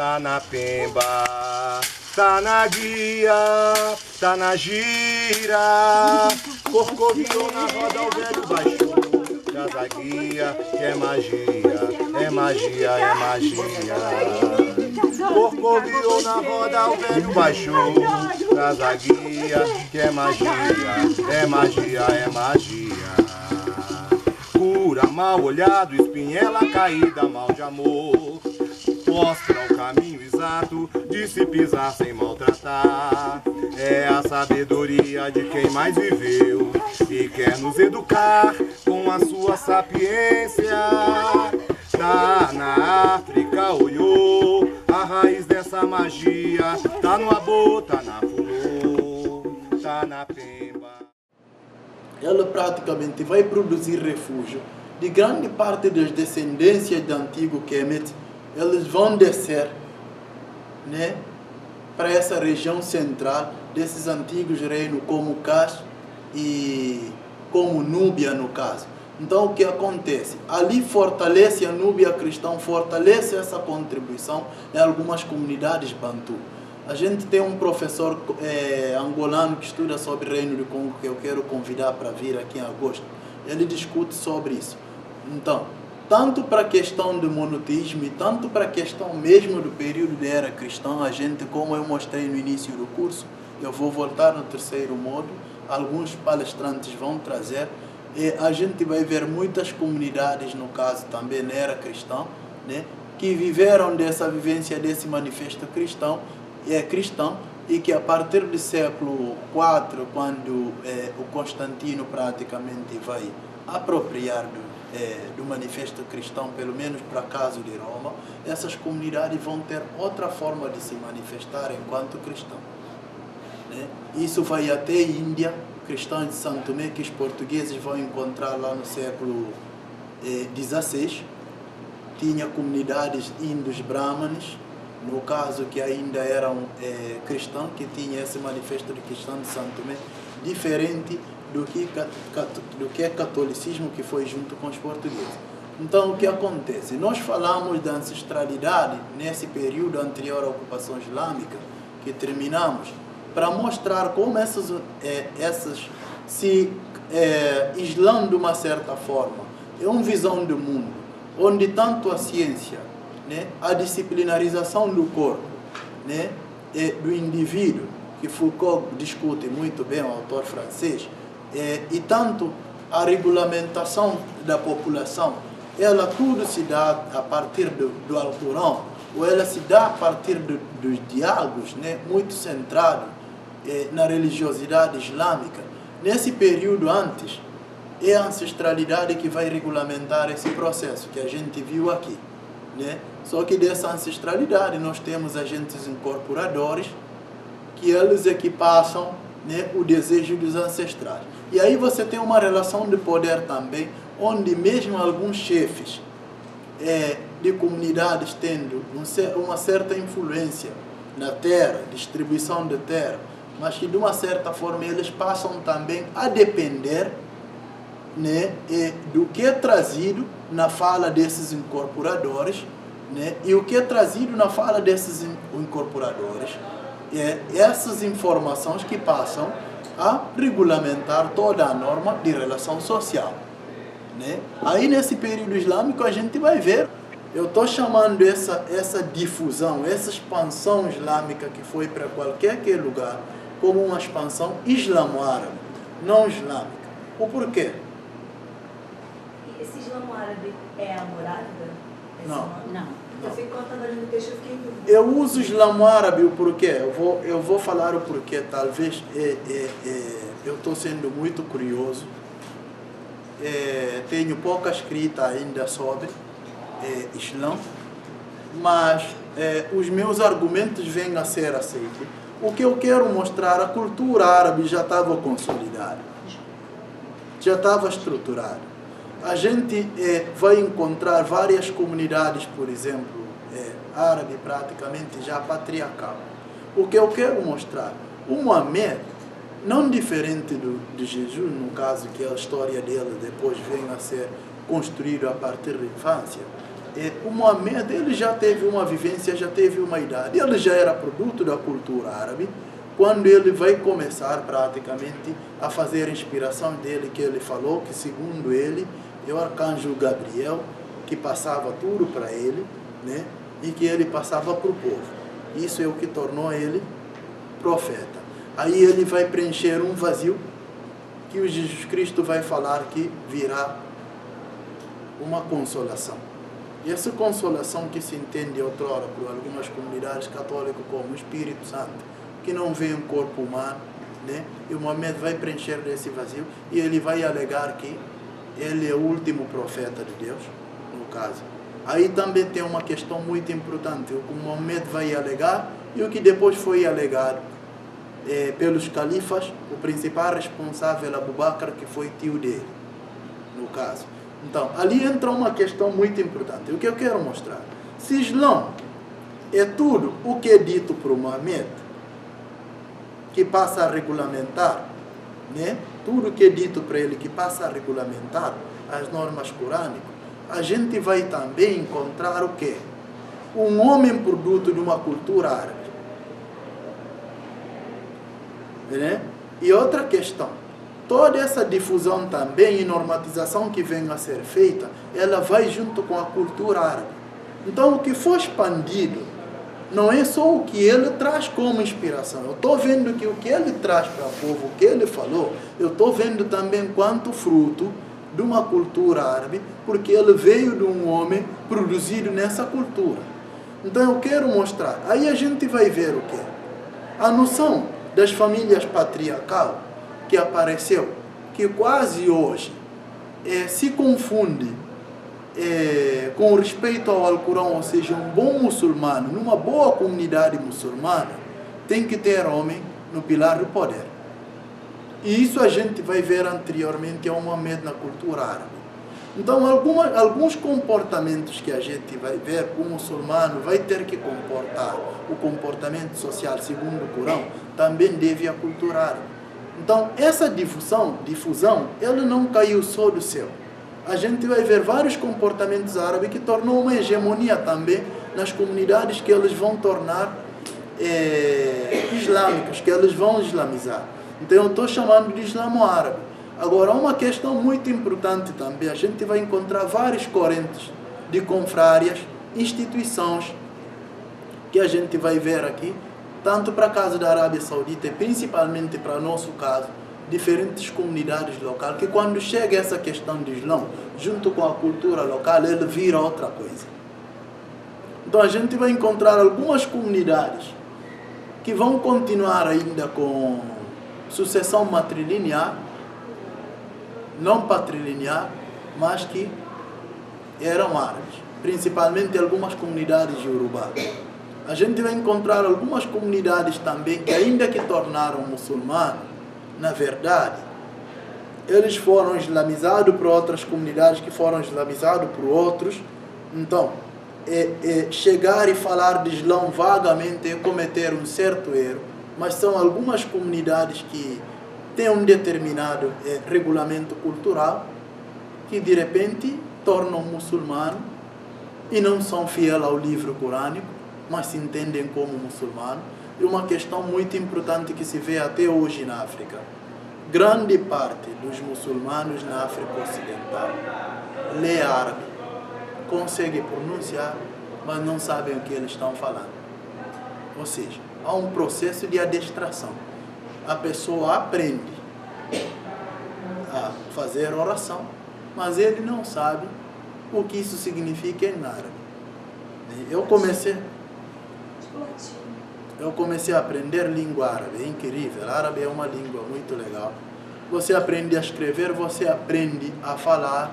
tá na Pemba, tá na guia, tá na gira. Corcoviou na roda, o velho baixou, traz a guia, que é magia, é magia, é magia. Corcoviou na roda, o velho baixou, traz a guia, que é magia, é magia, é magia. Cura mal olhado, espinhela caída, mal de amor. Mostra o caminho exato de se pisar sem maltratar. É a sabedoria de quem mais viveu e quer nos educar com a sua sapiência. Tá na África, olhou a raiz dessa magia. Tá no Abô, tá na Fulô, tá na Pemba. Ela praticamente vai produzir refúgio de grande parte das descendências do antigo Kemet. Eles vão descer, né, para essa região central desses antigos reinos como Cash e como Núbia no caso. Então o que acontece? Ali fortalece a Núbia cristã, fortalece essa contribuição em algumas comunidades bantu. A gente tem um professor angolano que estuda sobre o Reino do Congo, que eu quero convidar para vir aqui em agosto. Ele discute sobre isso. Então, tanto para a questão do monoteísmo e tanto para a questão mesmo do período da era cristã, a gente, como eu mostrei no início do curso, eu vou voltar no terceiro módulo, alguns palestrantes vão trazer, e a gente vai ver muitas comunidades, no caso também na era cristã, né, que viveram dessa vivência, desse manifesto cristão, e que a partir do século IV, quando o Constantino praticamente vai apropriar do manifesto cristão, pelo menos para caso de Roma, essas comunidades vão ter outra forma de se manifestar enquanto cristão, né? Isso vai até a Índia, cristãos de São Tomé, que os portugueses vão encontrar lá no século XVI. Tinha comunidades índios brahmanes, no caso que ainda eram cristãos, que tinha esse manifesto de cristão de São Tomé, diferente do que é catolicismo, que foi junto com os portugueses. Então o que acontece? Nós falamos da ancestralidade nesse período anterior à ocupação islâmica, que terminamos, para mostrar como essas se islam de uma certa forma. É uma visão do mundo, onde tanto a ciência, né, a disciplinarização do corpo, né, do indivíduo, que Foucault discute muito bem, o autor francês, e tanto a regulamentação da população, ela tudo se dá a partir do Alcorão, ou ela se dá a partir dos diálogos, né, muito centrado na religiosidade islâmica. Nesse período antes, é a ancestralidade que vai regulamentar esse processo que a gente viu aqui, né? Só que dessa ancestralidade nós temos agentes incorporadores, que eles é que passam, né, o desejo dos ancestrais. E aí você tem uma relação de poder também, onde mesmo alguns chefes de comunidades tendo uma certa influência na terra, distribuição de terra, mas que de uma certa forma eles passam também a depender, né, do que é trazido na fala desses incorporadores, né, e o que é trazido na fala desses incorporadores essas informações que passam a regulamentar toda a norma de relação social, né? Aí nesse período islâmico a gente vai ver, eu estou chamando essa difusão, essa expansão islâmica que foi para qualquer lugar, como uma expansão islamo-árabe, não islâmica. O porquê? Esse islamo-árabe é a morada? Não. Eu fico contando ali no texto, eu fiquei em dúvida. Eu uso islamo-árabe o porquê. Eu vou falar o porquê. Talvez eu estou sendo muito curioso. Tenho pouca escrita ainda sobre Islã, mas os meus argumentos vêm a ser aceitos. O que eu quero mostrar, a cultura árabe já estava consolidada, já estava estruturada. A gente vai encontrar várias comunidades, por exemplo, árabe praticamente já patriarcal. O que eu quero mostrar, o Muhammad, não diferente de Jesus, no caso que a história dele depois vem a ser construída a partir da infância, o Mohamed, ele já teve uma vivência, já teve uma idade, ele já era produto da cultura árabe, quando ele vai começar praticamente a fazer a inspiração dele, que ele falou que segundo ele, é o arcanjo Gabriel que passava tudo para ele, né? E que ele passava para o povo. Isso é o que tornou ele profeta. Aí ele vai preencher um vazio que o Jesus Cristo vai falar que virá uma consolação. E essa consolação que se entende outrora por algumas comunidades católicas como o Espírito Santo, que não vê um corpo humano, né? E o Mohamed vai preencher desse vazio e ele vai alegar que ele é o último profeta de Deus, no caso. Aí também tem uma questão muito importante, o que o Mohamed vai alegar e o que depois foi alegado pelos califas, o principal responsável, Abu Bakr, que foi tio dele, no caso. Então, ali entra uma questão muito importante. O que eu quero mostrar? Se Islã é tudo o que é dito por Mohamed, que passa a regulamentar, né? Tudo o que é dito para ele que passa a regulamentar as normas corânicas, a gente vai também encontrar o quê? Um homem produto de uma cultura árabe. Né? E outra questão, toda essa difusão também e normatização que vem a ser feita, ela vai junto com a cultura árabe. Então, o que for expandido não é só o que ele traz como inspiração. Eu estou vendo que o que ele traz para o povo, o que ele falou, eu estou vendo também quanto fruto de uma cultura árabe, porque ele veio de um homem produzido nessa cultura. Então, eu quero mostrar. Aí a gente vai ver o quê? A noção das famílias patriarcal que apareceu, que quase hoje se confunde com respeito ao Alcorão, ou seja, um bom muçulmano, numa boa comunidade muçulmana, tem que ter homem no pilar do poder. E isso a gente vai ver anteriormente ao Mohamed na cultura árabe. Então, alguns comportamentos que a gente vai ver, o muçulmano vai ter que comportar, o comportamento social segundo o Corão, também deve à cultura árabe. Então, essa difusão, ele não caiu só do céu. A gente vai ver vários comportamentos árabes que tornou uma hegemonia também nas comunidades que eles vão tornar islâmicos, que eles vão islamizar. Então, eu estou chamando de islamo árabe. Agora, uma questão muito importante também, a gente vai encontrar várias correntes de confrárias, instituições, que a gente vai ver aqui, tanto para o caso da Arábia Saudita e principalmente para o nosso caso, diferentes comunidades locais, que quando chega essa questão de Islã, junto com a cultura local, ele vira outra coisa. Então, a gente vai encontrar algumas comunidades que vão continuar ainda com sucessão matrilinear, não patrilinear, mas que eram árabes, principalmente algumas comunidades de Urubá. A gente vai encontrar algumas comunidades também que, ainda que tornaram muçulmanos, na verdade, eles foram islamizados por outras comunidades que foram islamizados por outros. Então, chegar e falar de Islã vagamente é cometer um certo erro, mas são algumas comunidades que têm um determinado regulamento cultural que de repente tornam muçulmano e não são fiéis ao livro corânico, mas se entendem como muçulmanos. E uma questão muito importante que se vê até hoje na África. Grande parte dos muçulmanos na África Ocidental lê árabe, consegue pronunciar, mas não sabem o que eles estão falando. Ou seja, há um processo de adestração. A pessoa aprende a fazer oração, mas ele não sabe o que isso significa em árabe. Eu comecei a aprender língua árabe, é incrível. O árabe é uma língua muito legal. Você aprende a escrever, você aprende a falar,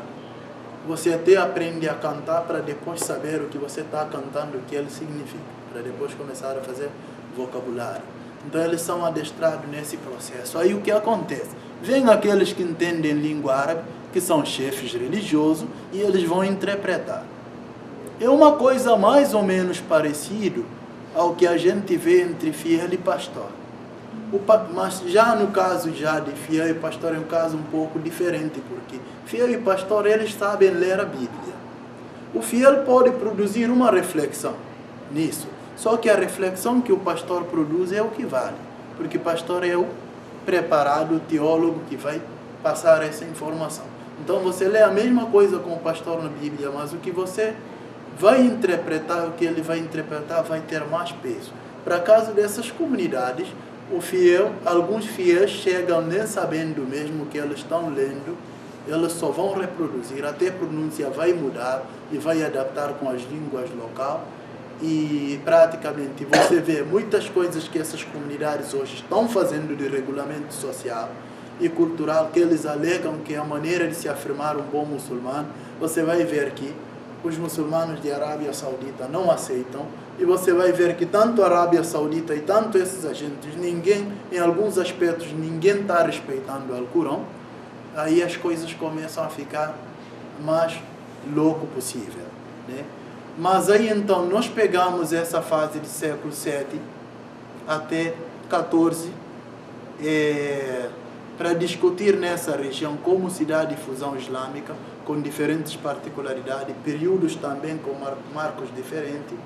você até aprende a cantar para depois saber o que você está cantando, o que ele significa, para depois começar a fazer vocabulário. Então eles são adestrados nesse processo. Aí o que acontece? Vem aqueles que entendem língua árabe, que são chefes religiosos, e eles vão interpretar. É uma coisa mais ou menos parecida ao que a gente vê entre fiel e pastor. Mas já no caso de fiel e pastor é um caso um pouco diferente, porque fiel e pastor eles sabem ler a Bíblia. o fiel pode produzir uma reflexão nisso. Só que a reflexão que o pastor produz é o que vale, porque o pastor é o preparado, o teólogo que vai passar essa informação. Então você lê a mesma coisa com o pastor na Bíblia, mas o que você vai interpretar, o que ele vai interpretar vai ter mais peso. Para caso dessas comunidades, alguns fiéis chegam nem sabendo mesmo o que eles estão lendo, eles só vão reproduzir, até a pronúncia vai mudar e vai adaptar com as línguas locais. E praticamente você vê muitas coisas que essas comunidades hoje estão fazendo de regulamento social e cultural, que eles alegam que é a maneira de se afirmar um bom muçulmano. Você vai ver que os muçulmanos de Arábia Saudita não aceitam, e você vai ver que tanto a Arábia Saudita e tanto esses agentes, em alguns aspectos, ninguém está respeitando o Alcorão. Aí as coisas começam a ficar mais louco possível, né? Mas aí então nós pegamos essa fase de século VII até XIV para discutir nessa região como se dá a difusão islâmica, com diferentes particularidades, períodos também com marcos diferentes.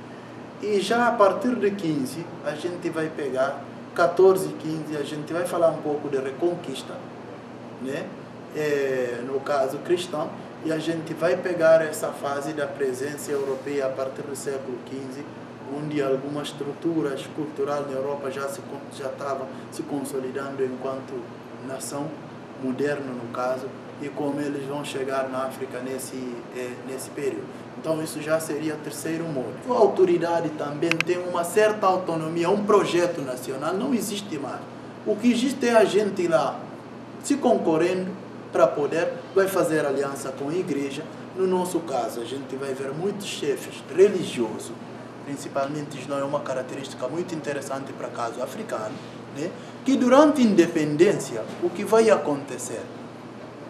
E já a partir de 15 a gente vai pegar 14 e 15, a gente vai falar um pouco de reconquista, né? No caso cristão, e a gente vai pegar essa fase da presença europeia a partir do século XV, onde algumas estruturas culturais na Europa já estavam se consolidando enquanto nação moderna, no caso, e como eles vão chegar na África nesse período. Então isso já seria o terceiro modo. A autoridade também tem uma certa autonomia, um projeto nacional não existe mais. O que existe é a gente lá se concorrendo para poder, vai fazer aliança com a igreja. No nosso caso, a gente vai ver muitos chefes religiosos, principalmente isso não é uma característica muito interessante para o caso africano, né? Que durante a independência, o que vai acontecer?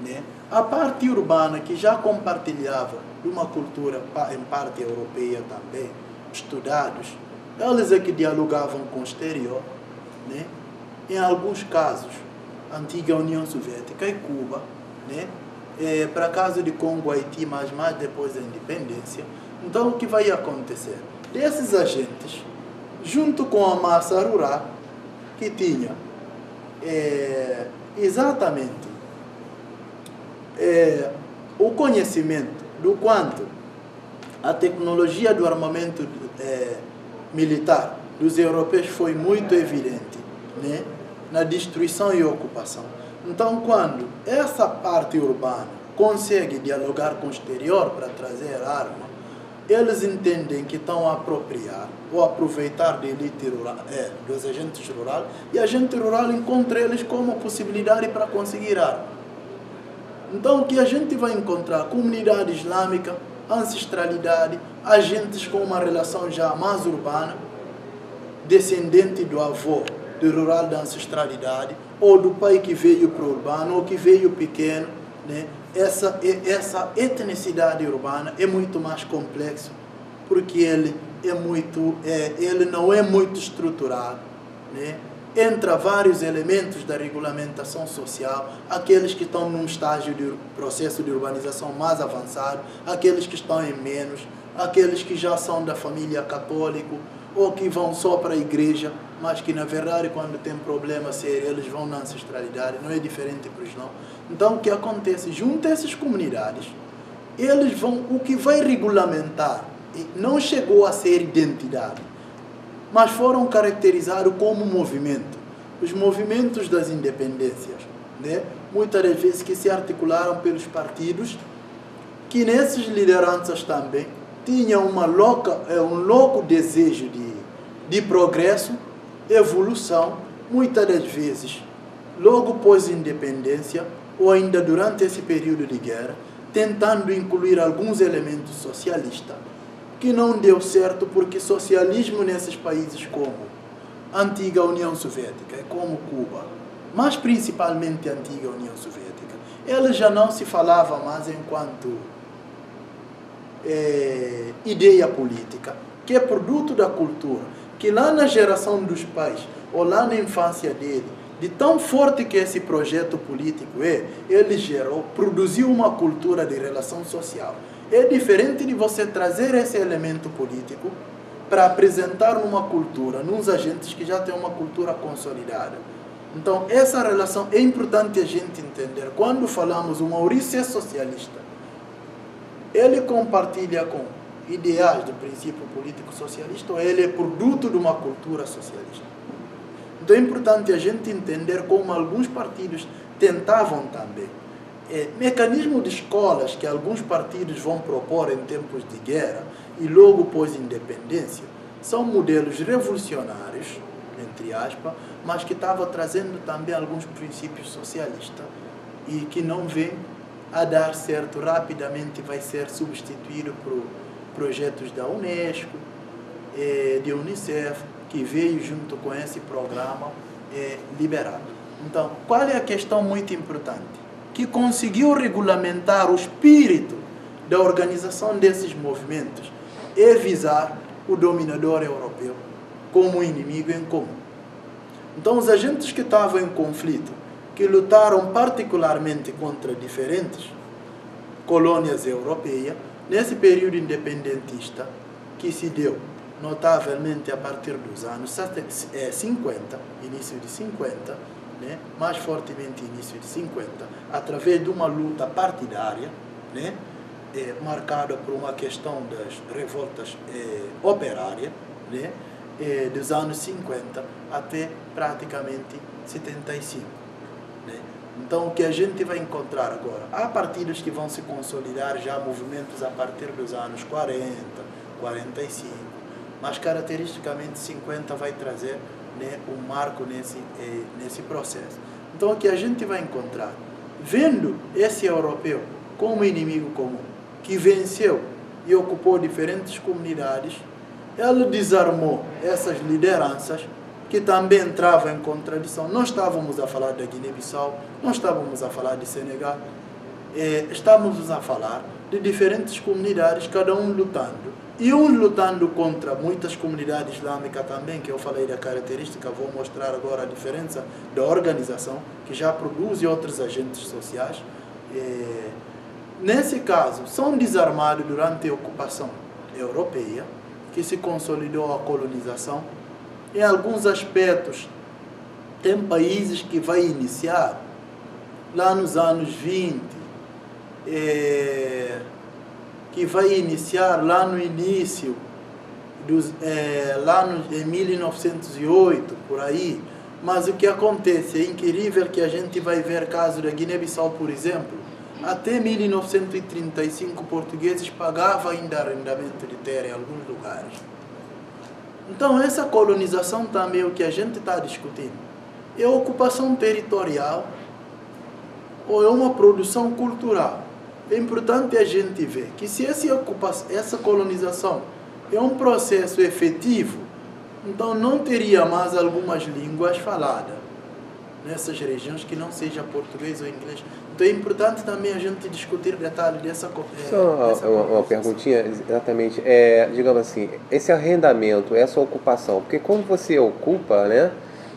Né? A parte urbana, que já compartilhava de uma cultura, em parte europeia também, estudados, eles é que dialogavam com o exterior, né? Em alguns casos, antiga União Soviética e Cuba, né? Para caso de Congo, Haiti, mas mais depois da independência. Então, o que vai acontecer? Desses agentes, junto com a massa rural, que tinha exatamente o conhecimento do quanto a tecnologia do armamento militar dos europeus foi muito evidente, né? Na destruição e ocupação. Então, quando essa parte urbana consegue dialogar com o exterior para trazer arma, eles entendem que estão a apropriar ou aproveitar da elite rural, dos agentes rurais, e a gente rural encontra eles como possibilidade para conseguir arma. Então, o que a gente vai encontrar? Comunidade islâmica, ancestralidade, agentes com uma relação já mais urbana, descendente do avô do rural da ancestralidade, ou do pai que veio para o urbano, ou que veio pequeno, né? Essa etnicidade urbana é muito mais complexo, porque ele não é muito estruturado, né? Entra vários elementos da regulamentação social, aqueles que estão num estágio de processo de urbanização mais avançado, aqueles que estão em menos, aqueles que já são da família católica, ou que vão só para a igreja, mas que na verdade quando tem problema sério eles vão na ancestralidade, não é diferente para os não. Então o que acontece? Junto a essas comunidades, eles vão, o que vai regulamentar, não chegou a ser identidade, mas foram caracterizados como movimento. Os movimentos das independências, né? Muitas das vezes que se articularam pelos partidos, que nessas lideranças também tinham um louco desejo de progresso, evolução, muitas das vezes, logo pós independência, ou ainda durante esse período de guerra, tentando incluir alguns elementos socialistas, que não deu certo, porque socialismo nesses países como a antiga União Soviética e como Cuba, mas principalmente a antiga União Soviética, ele já não se falava mais enquanto ideia política, que é produto da cultura, que lá na geração dos pais, ou lá na infância dele, de tão forte que esse projeto político ele gerou, produziu uma cultura de relação social. É diferente de você trazer esse elemento político para apresentar numa cultura, nos agentes que já têm uma cultura consolidada. Então, essa relação é importante a gente entender. Quando falamos, o Maurício é socialista, ele compartilha com ideais do princípio político socialista ou ele é produto de uma cultura socialista? Então, é importante a gente entender como alguns partidos tentavam também. Mecanismo de escolas que alguns partidos vão propor em tempos de guerra e logo pós-independência são modelos revolucionários, entre aspas, mas que estavam trazendo também alguns princípios socialistas e que não vêm a dar certo rapidamente, vai ser substituído por projetos da Unesco, de Unicef, que veio junto com esse programa liberado. Então, qual é a questão muito importante? Que conseguiu regulamentar o espírito da organização desses movimentos e visar o dominador europeu como inimigo em comum. Então, os agentes que estavam em conflito, que lutaram particularmente contra diferentes colônias europeias, nesse período independentista, que se deu notavelmente a partir dos anos 50, início de 50, né, mais fortemente início de 50, através de uma luta partidária, né, marcada por uma questão das revoltas operárias, né, dos anos 50 até praticamente 75. Né? Então, o que a gente vai encontrar agora? Há partidos que vão se consolidar já, movimentos a partir dos anos 40, 45, mas caracteristicamente 50 vai trazer, né, um marco nesse processo. Então, o que a gente vai encontrar? Vendo esse europeu como inimigo comum, que venceu e ocupou diferentes comunidades, ele desarmou essas lideranças que também entravam em contradição. Não estávamos a falar da Guiné-Bissau, não estávamos a falar de Senegal, estávamos a falar de diferentes comunidades, cada um lutando. E uns lutando contra muitas comunidades islâmicas também, que eu falei da característica, vou mostrar agora a diferença da organização, que já produz outros agentes sociais. Nesse caso, são desarmados durante a ocupação europeia, que se consolidou a colonização. Em alguns aspectos, tem países que vai iniciar lá nos anos 20, que vai iniciar lá no início, em 1908, por aí. Mas o que acontece é incrível que a gente vai ver caso da Guiné-Bissau, por exemplo, até 1935 portugueses pagavam ainda arrendamento de terra em alguns lugares. Então, essa colonização também, o que a gente está discutindo, é ocupação territorial ou é uma produção cultural. É importante a gente ver que se essa colonização é um processo efetivo, então não teria mais algumas línguas faladas nessas regiões que não seja português ou inglês. Então é importante também a gente discutir detalhes dessa Só uma perguntinha, exatamente. Digamos assim, esse arrendamento, essa ocupação, porque quando você ocupa, né,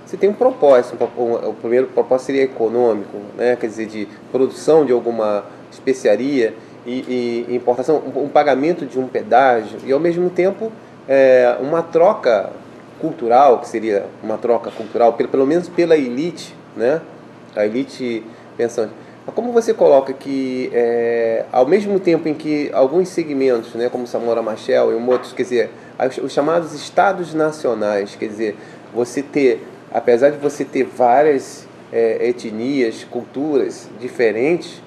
você tem um propósito. O primeiro propósito seria econômico, né, quer dizer, de produção de alguma especiaria e importação, um pagamento de um pedágio e, ao mesmo tempo, uma troca cultural, que seria uma troca cultural, pelo menos pela elite, né, a elite pensante. Mas como você coloca que, ao mesmo tempo em que alguns segmentos, né, como Samora Machel e outros, quer dizer, os chamados estados nacionais, quer dizer, apesar de você ter várias etnias, culturas diferentes,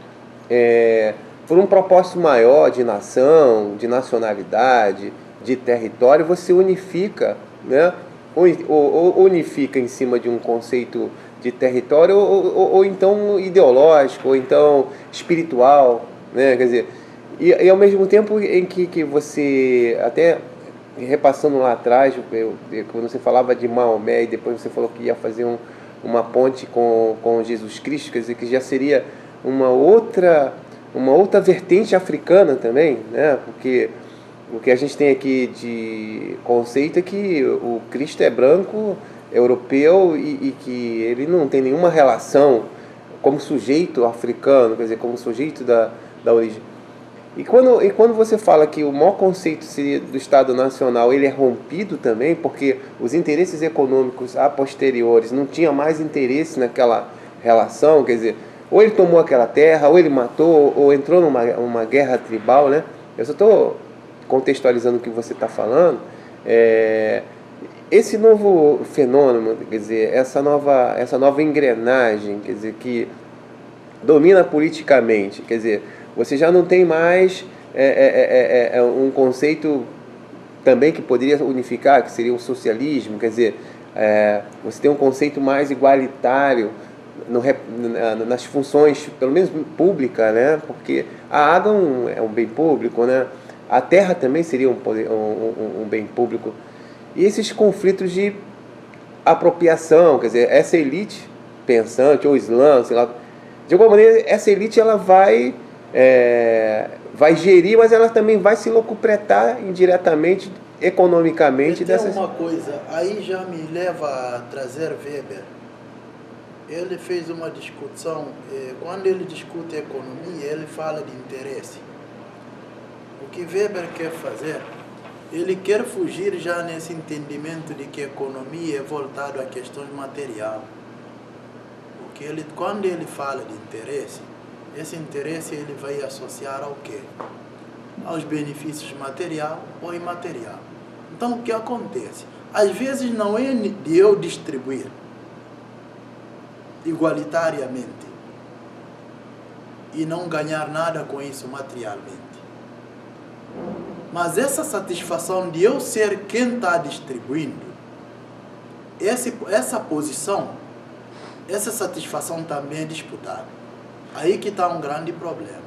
por um propósito maior de nação, de nacionalidade, de território, você unifica, né, ou unifica em cima de um conceito de território, ou então ideológico, ou então espiritual, né? Quer dizer, e ao mesmo tempo em que você, até repassando lá atrás, quando você falava de Maomé e depois você falou que ia fazer uma ponte com Jesus Cristo, quer dizer, que já seria uma outra vertente africana também, né? Porque o que a gente tem aqui de conceito é que o Cristo é branco, europeu e que ele não tem nenhuma relação como sujeito africano, quer dizer, como sujeito da origem. E quando você fala que o maior conceito seria do Estado Nacional, ele é rompido também, porque os interesses econômicos a posteriores não tinha mais interesse naquela relação, quer dizer, ou ele tomou aquela terra, ou ele matou, ou entrou numa guerra tribal, né? Eu só estou contextualizando o que você está falando. Esse novo fenômeno, quer dizer, essa nova engrenagem, quer dizer, que domina politicamente, quer dizer, você já não tem mais um conceito também que poderia unificar, que seria o socialismo, quer dizer, você tem um conceito mais igualitário nas funções, pelo menos pública, né? Porque a água é um bem público, né? A terra também seria um bem público. E esses conflitos de apropriação, quer dizer, essa elite pensante, ou Islã, sei lá, de alguma maneira essa elite ela vai gerir, mas ela também vai se locupletar indiretamente, economicamente. Tem uma coisa, aí já me leva a trazer Weber. Ele fez uma discussão, quando ele discute economia, ele fala de interesse. O que Weber quer fazer, ele quer fugir já nesse entendimento de que a economia é voltada a questões materiais. Porque quando ele fala de interesse, esse interesse ele vai associar ao quê? Aos benefícios material ou imaterial. Então o que acontece? Às vezes não é de eu distribuir igualitariamente e não ganhar nada com isso materialmente. Mas essa satisfação de eu ser quem está distribuindo, essa posição, essa satisfação também é disputada. Aí que está um grande problema.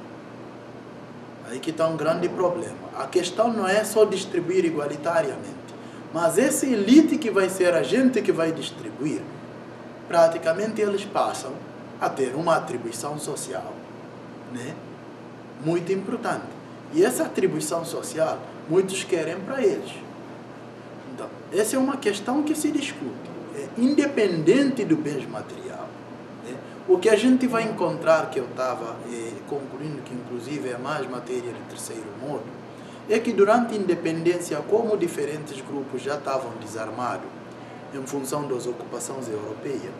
A questão não é só distribuir igualitariamente, mas essa elite que vai ser a gente que vai distribuir, praticamente eles passam a ter uma atribuição social, né? Muito importante. E essa atribuição social, muitos querem para eles. Então, essa é uma questão que se discute, independente do bem material. Né? O que a gente vai encontrar, que eu estava concluindo, que inclusive é mais matéria de terceiro modo, é que durante a independência, como diferentes grupos já estavam desarmados, em função das ocupações europeias,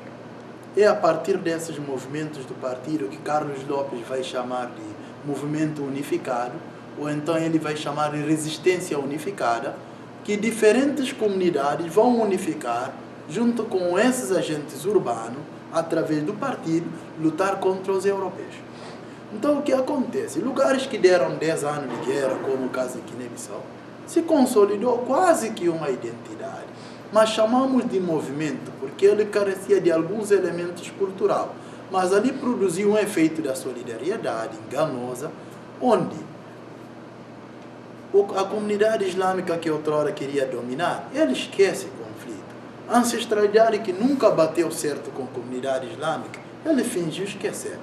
é a partir desses movimentos do partido que Carlos Lopes vai chamar de movimento unificado, ou então ele vai chamar de resistência unificada, que diferentes comunidades vão unificar, junto com esses agentes urbanos, através do partido, lutar contra os europeus. Então o que acontece? Lugares que deram 10 anos de guerra, como o caso de Guiné-Bissau, se consolidou quase que uma identidade. Mas chamamos de movimento porque ele carecia de alguns elementos culturais. Mas ali produziu um efeito da solidariedade enganosa, onde a comunidade islâmica que outrora queria dominar, ele esquece o conflito. A ancestralidade que nunca bateu certo com a comunidade islâmica, ele fingiu esquecer.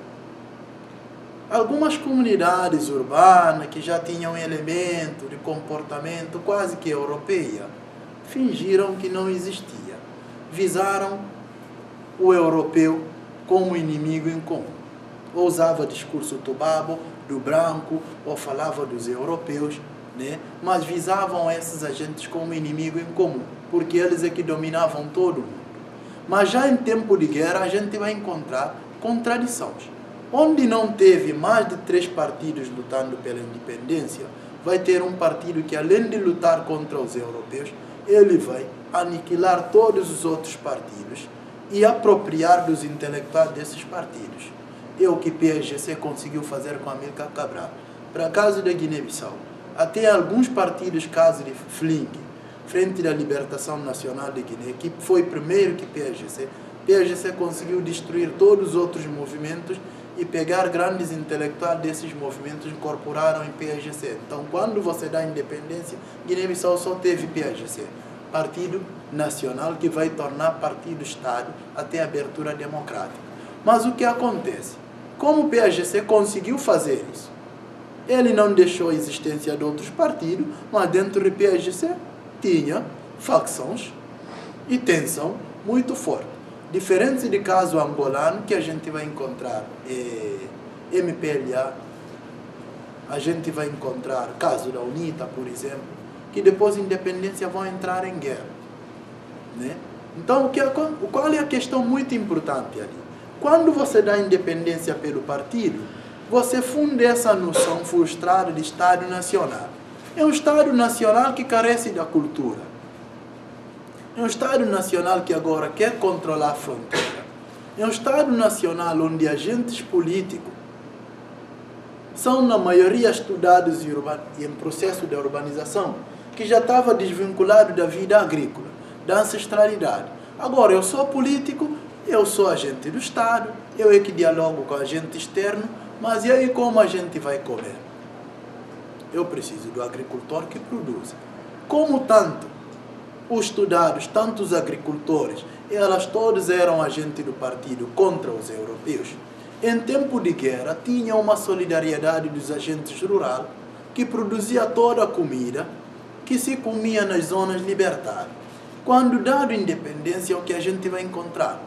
Algumas comunidades urbanas que já tinham um elemento de comportamento quase que europeia, fingiram que não existia. Visaram o europeu como inimigo em comum. Ou usava discurso tubabo, do branco, ou falava dos europeus, né? Mas visavam esses agentes como inimigo em comum, porque eles é que dominavam todo mundo. Mas já em tempo de guerra a gente vai encontrar contradições. Onde não teve mais de 3 partidos lutando pela independência, vai ter um partido que, além de lutar contra os europeus, ele vai aniquilar todos os outros partidos e apropriar dos intelectuais desses partidos. É o que PSGC conseguiu fazer com Amílcar Cabral. Para caso da Guiné-Bissau, até alguns partidos, caso de FLING, Frente da Libertação Nacional de Guiné, que foi primeiro que PSGC conseguiu destruir todos os outros movimentos e pegar grandes intelectuais desses movimentos e incorporaram em PSGC. Então, quando você dá independência, Guiné-Bissau só teve PSGC, Partido Nacional, que vai tornar Partido-Estado até a abertura democrática. Mas o que acontece? Como o PSGC conseguiu fazer isso? Ele não deixou a existência de outros partidos, mas dentro do PSGC tinha facções e tensão muito forte. Diferente de caso angolano, que a gente vai encontrar MPLA, a gente vai encontrar caso da UNITA, por exemplo, que depois da independência vão entrar em guerra. Né? Então, qual é a questão muito importante ali? Quando você dá independência pelo partido, você funde essa noção frustrada de Estado Nacional. É um Estado Nacional que carece da cultura. É um Estado Nacional que agora quer controlar a fronteira. É um Estado Nacional onde agentes políticos são, na maioria, estudados em processo de urbanização, que já estava desvinculado da vida agrícola, da ancestralidade. Agora, eu sou político, eu sou agente do Estado, eu é que dialogo com o agente externo, mas e aí como a gente vai comer? Eu preciso do agricultor que produz. Como tanto os estudados, tanto os agricultores, elas todos eram agentes do partido contra os europeus. Em tempo de guerra, tinha uma solidariedade dos agentes rurais que produzia toda a comida que se comia nas zonas libertadas. Quando dado independência, o que a gente vai encontrar?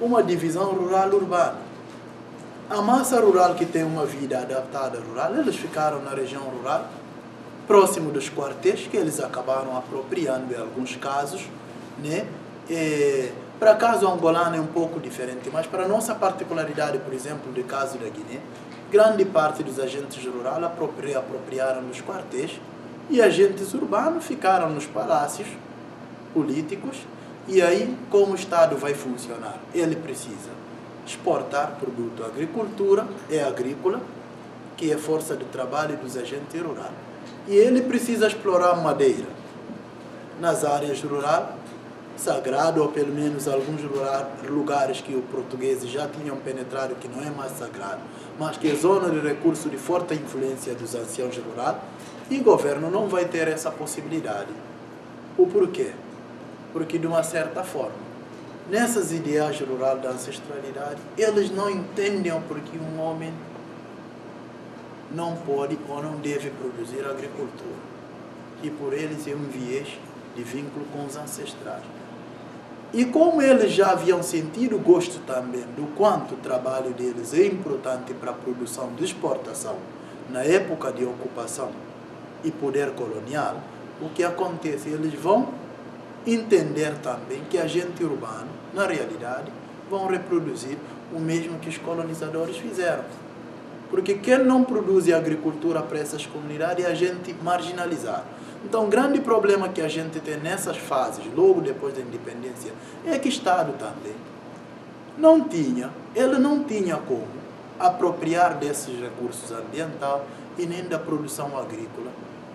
Uma divisão rural-urbana. A massa rural que tem uma vida adaptada rural, eles ficaram na região rural, próximo dos quartéis, que eles acabaram apropriando em alguns casos, né? Para caso angolano é um pouco diferente, mas para a nossa particularidade, por exemplo, do caso da Guiné, grande parte dos agentes rurais apropriaram dos quartéis e agentes urbanos ficaram nos palácios políticos. E aí, como o Estado vai funcionar? Ele precisa exportar produto. A agricultura é agrícola, que é força de trabalho dos agentes rurais. E ele precisa explorar madeira nas áreas rurais, sagrado, ou pelo menos alguns lugares que os portugueses já tinham penetrado, que não é mais sagrado, mas que é zona de recurso de forte influência dos anciãos rurais, e o governo não vai ter essa possibilidade. O porquê? Porque, de uma certa forma, nessas ideais rurais da ancestralidade, eles não entendem o porquê um homem não pode ou não deve produzir agricultura. E por eles é um viés de vínculo com os ancestrais. E como eles já haviam sentido gosto também do quanto o trabalho deles é importante para a produção de exportação na época de ocupação e poder colonial, o que acontece? Eles vão entender também que agente urbano, na realidade, vão reproduzir o mesmo que os colonizadores fizeram. Porque quem não produz agricultura para essas comunidades é agente marginalizado. Então, o grande problema que a gente tem nessas fases, logo depois da independência, é que o Estado também ele não tinha como apropriar desses recursos ambientais e nem da produção agrícola,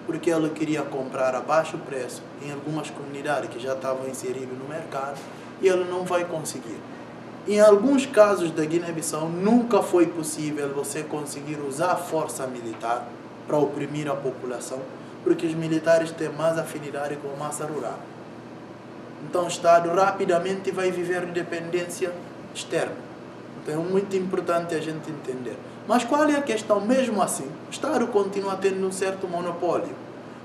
porque ele queria comprar a baixo preço em algumas comunidades que já estavam inseridas no mercado e ele não vai conseguir. Em alguns casos da Guiné-Bissau, nunca foi possível você conseguir usar a força militar para oprimir a população, porque os militares têm mais afinidade com a massa rural. Então o Estado rapidamente vai viver independência externa. Então é muito importante a gente entender. Mas qual é a questão? Mesmo assim, o Estado continua tendo um certo monopólio,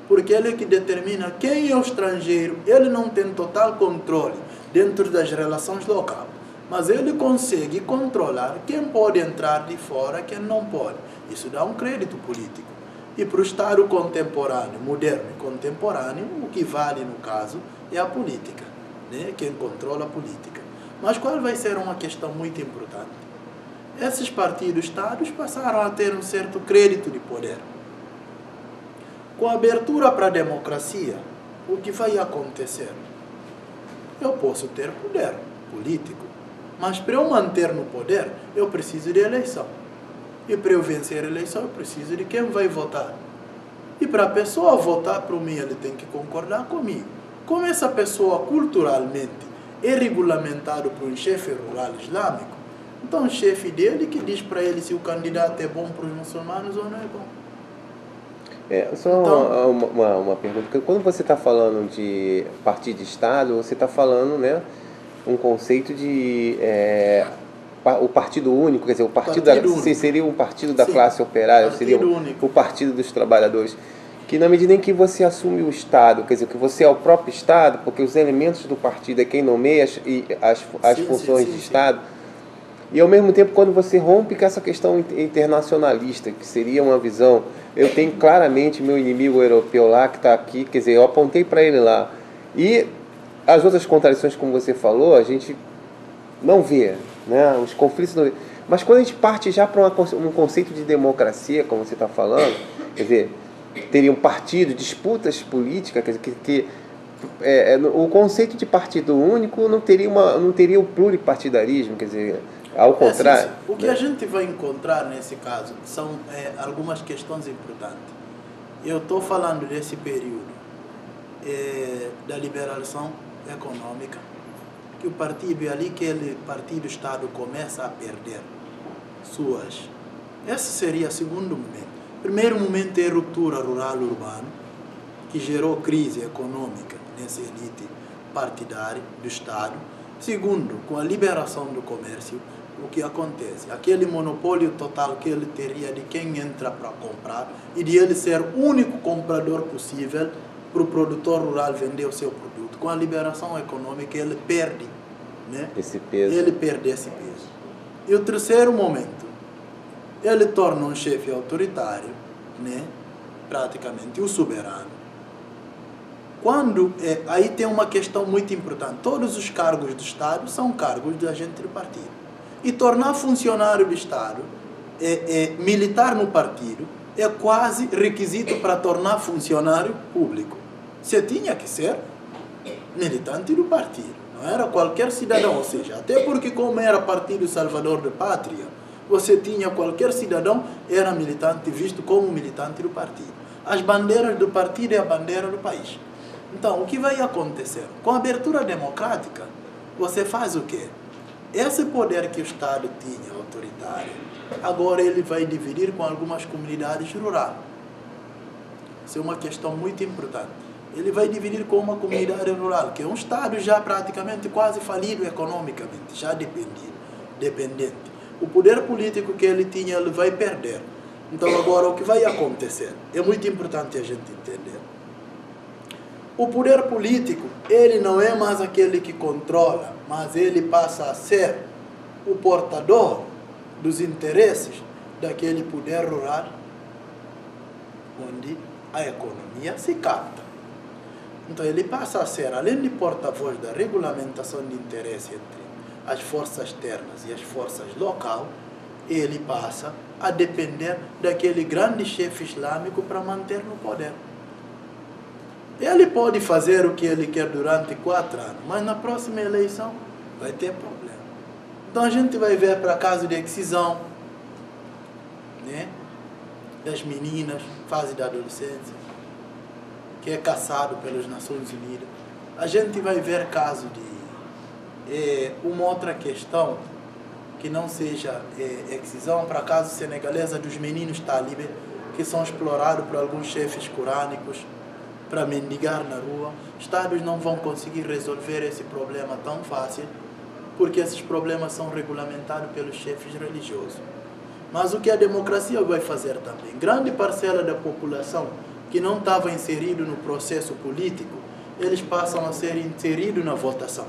porque ele é que determina quem é o estrangeiro. Ele não tem total controle dentro das relações locais, mas ele consegue controlar quem pode entrar de fora e quem não pode. Isso dá um crédito político. E para o Estado contemporâneo, moderno e contemporâneo, o que vale no caso é a política, né? Quem controla a política. Mas qual vai ser uma questão muito importante? Esses partidos-estados passaram a ter um certo crédito de poder. Com a abertura para a democracia, o que vai acontecer? Eu posso ter poder político, mas para eu manter no poder, eu preciso de eleição. E para eu vencer a eleição, eu preciso de quem vai votar. E para a pessoa votar para mim, ele tem que concordar comigo. Como essa pessoa culturalmente é regulamentado por um chefe rural islâmico, então o chefe dele que diz para ele se o candidato é bom para os muçulmanos ou não é bom. Só então, uma pergunta. Quando você está falando de partido de Estado, você está falando, né, um conceito de o partido único, quer dizer, o partido único. Seria um partido da classe operária, seria o partido dos trabalhadores, que na medida em que você assume o Estado, quer dizer, que você é o próprio Estado, porque os elementos do partido é quem nomeia as funções de Estado, E ao mesmo tempo, quando você rompe com essa questão internacionalista, que seria uma visão, eu tenho claramente meu inimigo europeu lá que está aqui, quer dizer, eu apontei para ele lá. E as outras contradições, como você falou, a gente não vê, né? Os conflitos não vê. Mas quando a gente parte já para um conceito de democracia, como você está falando, quer dizer, teriam partidos, disputas políticas, quer dizer, o conceito de partido único não teria o pluripartidarismo, quer dizer, ao contrário. O que a gente vai encontrar nesse caso são algumas questões importantes. Eu estou falando desse período da liberação econômica, que o partido é ali que ele partido-estado começa a perder suas. Esse seria o segundo momento. Primeiro momento é a ruptura rural-urbana, que gerou crise econômica nessa elite partidária do Estado. Segundo, com a liberação do comércio, o que acontece? Aquele monopólio total que ele teria de quem entra para comprar e de ele ser o único comprador possível para o produtor rural vender o seu produto. Com a liberação econômica, ele perde, né? Esse peso. Ele perde esse peso. E o terceiro momento, ele torna um chefe autoritário, né? Praticamente o soberano. Aí tem uma questão muito importante. Todos os cargos do Estado são cargos de agente do partido. E tornar funcionário do Estado, militar no partido, é quase requisito para tornar funcionário público. Você tinha que ser militante do partido. Não era qualquer cidadão, ou seja, até porque como era Partido Salvador da Pátria, você tinha qualquer cidadão, era militante, visto como militante do partido. As bandeiras do partido é a bandeira do país. Então, o que vai acontecer? Com a abertura democrática, você faz o quê? Esse poder que o Estado tinha, autoritário, agora ele vai dividir com algumas comunidades rurais. Isso é uma questão muito importante. Ele vai dividir com uma comunidade rural, que é um Estado já praticamente quase falido economicamente, já dependente. O poder político que ele tinha, ele vai perder. Então, agora, o que vai acontecer? É muito importante a gente entender. O poder político, ele não é mais aquele que controla, mas ele passa a ser o portador dos interesses daquele poder rural, onde a economia se capta. Então, ele passa a ser, além de porta-voz da regulamentação de interesse entre as forças externas e as forças locais, ele passa a depender daquele grande chefe islâmico para manter no poder. Ele pode fazer o que ele quer durante 4 anos, mas na próxima eleição vai ter problema. Então a gente vai ver para caso de excisão, né, das meninas, fase da adolescência, que é caçado pelas Nações Unidas. A gente vai ver caso de uma outra questão que não seja excisão, para caso senegalesa dos meninos talibã, que são explorados por alguns chefes corânicos para mendigar na rua. Estados não vão conseguir resolver esse problema tão fácil, porque esses problemas são regulamentados pelos chefes religiosos. Mas o que a democracia vai fazer também? Grande parcela da população que não estava inserido no processo político, eles passam a ser inseridos na votação.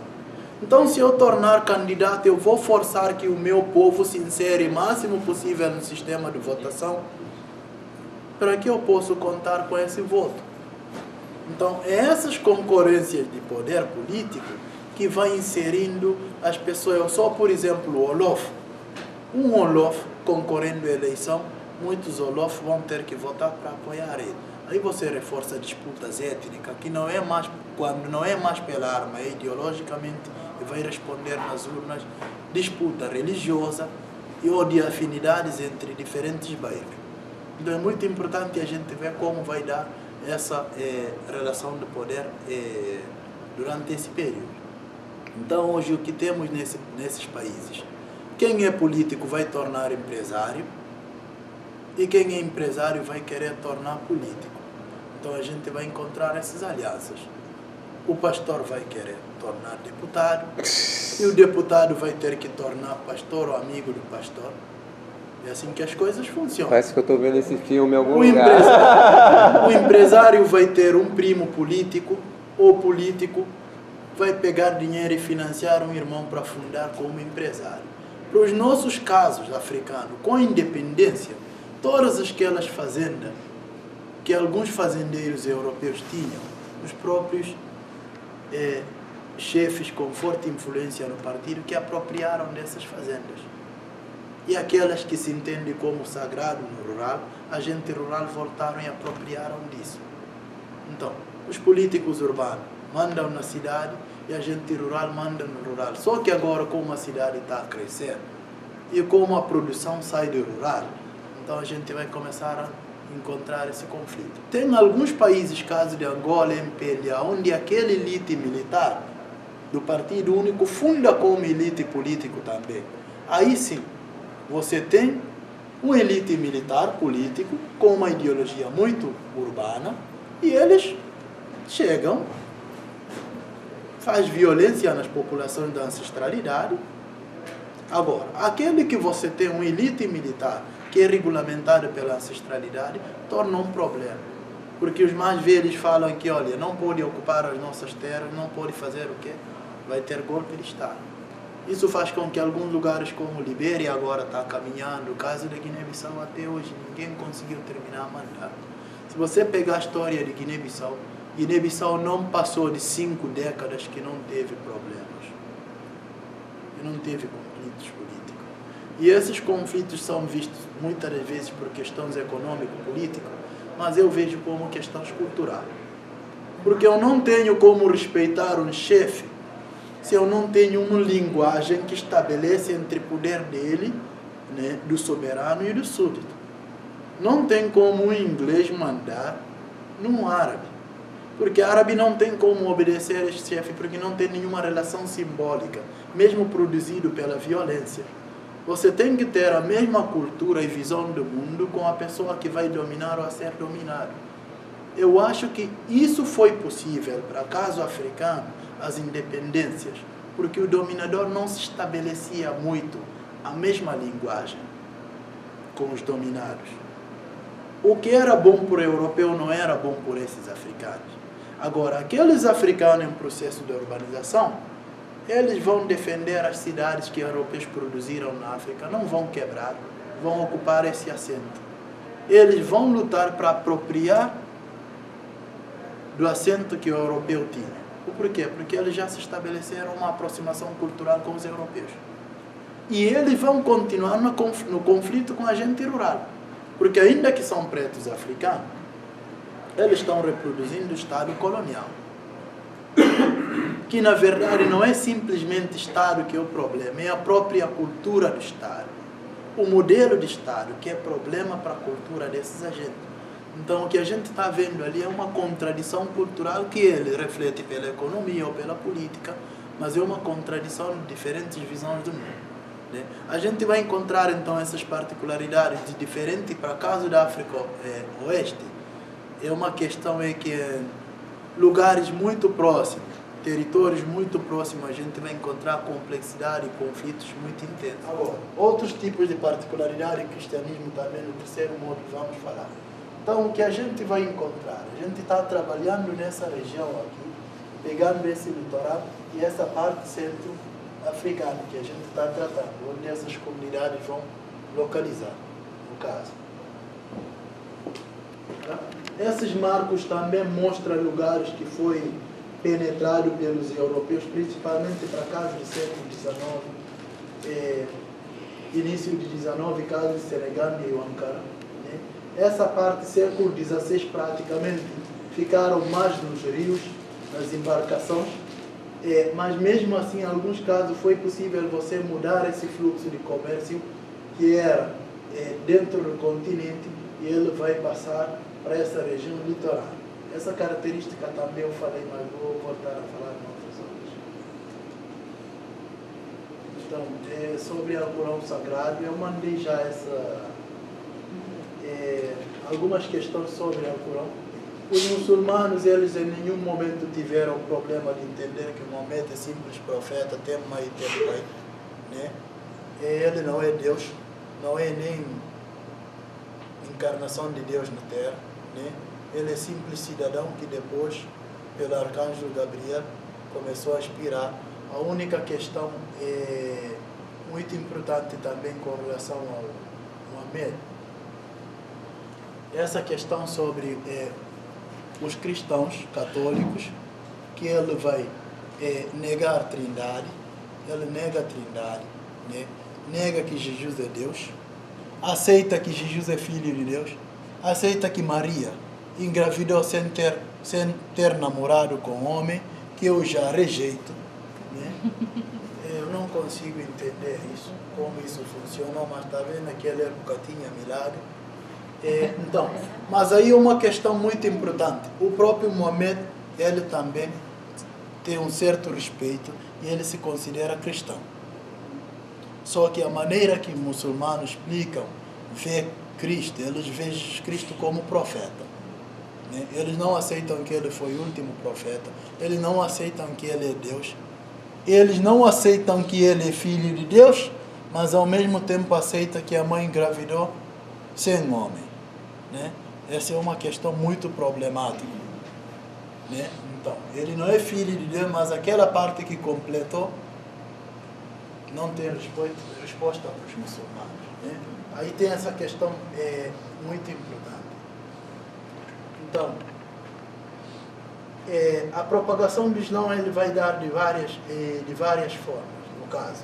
Então, se eu tornar candidato, eu vou forçar que o meu povo se insere o máximo possível no sistema de votação, para que eu possa contar com esse voto. Então, é essas concorrências de poder político que vai inserindo as pessoas. Só, por exemplo, o Olof. Um Olof concorrendo à eleição, muitos Olof vão ter que votar para apoiar ele. Aí você reforça disputas étnicas, que não é mais, quando não é mais pela arma, é ideologicamente, e vai responder nas urnas disputa religiosa ou de afinidades entre diferentes bairros. Então é muito importante a gente ver como vai dar essa relação de poder durante esse período. Então hoje o que temos nesses países, quem é político vai tornar empresário e quem é empresário vai querer tornar político. Então a gente vai encontrar essas alianças. O pastor vai querer tornar deputado e o deputado vai ter que tornar pastor ou amigo do pastor. É assim que as coisas funcionam. Parece que eu estou vendo esse filme em algum lugar. O empresário vai ter um primo político, ou o político vai pegar dinheiro e financiar um irmão para fundar como empresário. para os nossos casos africanos, com a independência, todas aquelas fazendas que alguns fazendeiros europeus tinham, os próprios chefes com forte influência no partido que apropriaram dessas fazendas. E aquelas que se entendem como sagrado no rural, a gente rural voltaram e apropriaram disso. Então, os políticos urbanos mandam na cidade e a gente rural manda no rural. Só que agora, como a cidade está a crescer e como a produção sai do rural, então a gente vai começar a encontrar esse conflito. Tem alguns países, caso de Angola e MPLA, onde aquele elite militar do Partido Único funda como elite político também. Aí sim, você tem um elite militar político com uma ideologia muito urbana e eles chegam, faz violência nas populações da ancestralidade. Agora, aquele que você tem uma elite militar que é regulamentado pela ancestralidade, torna um problema. Porque os mais velhos falam que, olha, não pode ocupar as nossas terras, não pode fazer o quê? Vai ter golpe de Estado. Isso faz com que alguns lugares como Libéria agora está caminhando, o caso da Guiné-Bissau até hoje, ninguém conseguiu terminar a mandato. Se você pegar a história de Guiné-Bissau, Guiné-Bissau não passou de 5 décadas que não teve problemas, que não teve conflitos políticos. E esses conflitos são vistos muitas das vezes por questões econômico-políticas, mas eu vejo como questões culturais. Porque eu não tenho como respeitar um chefe se eu não tenho uma linguagem que estabelece entre o poder dele, né, do soberano e do súdito. Não tem como um inglês mandar num árabe. Porque árabe não tem como obedecer a este chefe, porque não tem nenhuma relação simbólica, mesmo produzido pela violência. Você tem que ter a mesma cultura e visão do mundo com a pessoa que vai dominar ou a ser dominado. Eu acho que isso foi possível para o caso africano, as independências, porque o dominador não se estabelecia muito a mesma linguagem com os dominados. O que era bom para o europeu não era bom por esses africanos. Agora, aqueles africanos em processo de urbanização, eles vão defender as cidades que os europeus produziram na África, não vão quebrar, vão ocupar esse assento. Eles vão lutar para apropriar do assento que o europeu tinha. Por quê? Porque eles já se estabeleceram uma aproximação cultural com os europeus. E eles vão continuar no conflito com a gente rural. Porque ainda que são pretos africanos, eles estão reproduzindo o Estado colonial. Que na verdade não é simplesmente Estado que é o problema, é a própria cultura do Estado. O modelo de Estado que é problema para a cultura desses agentes. Então, o que a gente está vendo ali é uma contradição cultural que ele reflete pela economia ou pela política, mas é uma contradição de diferentes visões do mundo. Né? A gente vai encontrar, então, essas particularidades de diferente para o caso da África Oeste. É uma questão que lugares muito próximos, territórios muito próximos, a gente vai encontrar complexidade e conflitos muito intensos. Agora, outros tipos de particularidade, cristianismo também, no terceiro modo, vamos falar. Então, o que a gente vai encontrar? A gente está trabalhando nessa região aqui, pegando esse litoral e essa parte centro-africana que a gente está tratando, onde essas comunidades vão localizar, no caso. Tá? Esses marcos também mostram lugares que foi penetrado pelos europeus, principalmente para casos do século XIX, início de XIX, casos de Senegal e Ankara. Essa parte, século XVI, praticamente ficaram mais nos rios, nas embarcações, mas mesmo assim, em alguns casos, foi possível você mudar esse fluxo de comércio que era dentro do continente e ele vai passar para essa região litorânea. Essa característica também eu falei, mas vou voltar a falar em outras horas. Então, sobre o Alcorão Sagrado, eu mandei já algumas questões sobre o Alcorão. Os muçulmanos, eles em nenhum momento tiveram o problema de entender que Maomé é simples profeta, tem mãe e tem pai. Né? Ele não é Deus, não é nem encarnação de Deus na Terra. Né? Ele é simples cidadão que depois, pelo arcanjo Gabriel, começou a aspirar. A única questão muito importante também com relação ao Mohamed. Essa questão sobre os cristãos católicos, que ele vai negar a Trindade, ele nega a Trindade, né? Nega que Jesus é Deus, aceita que Jesus é Filho de Deus, aceita que Maria engravidou sem ter namorado com homem, que eu já rejeito, né? Eu não consigo entender isso, como isso funcionou, mas está vendo, naquela época tinha milagre. Então, mas aí uma questão muito importante, o próprio Mohamed, ele também tem um certo respeito e ele se considera cristão. Só que a maneira que os muçulmanos explicam, vê Cristo, eles veem Cristo como profeta, né? Eles não aceitam que ele foi o último profeta, eles não aceitam que ele é Deus, eles não aceitam que ele é filho de Deus, mas ao mesmo tempo aceitam que a mãe engravidou sem homem, né? Essa é uma questão muito problemática, né? Então, ele não é filho de Deus, mas aquela parte que completou não tem resposta para os muçulmanos, né? Aí tem essa questão muito importante. Então, a propagação do Islã ele vai dar de várias formas, no caso.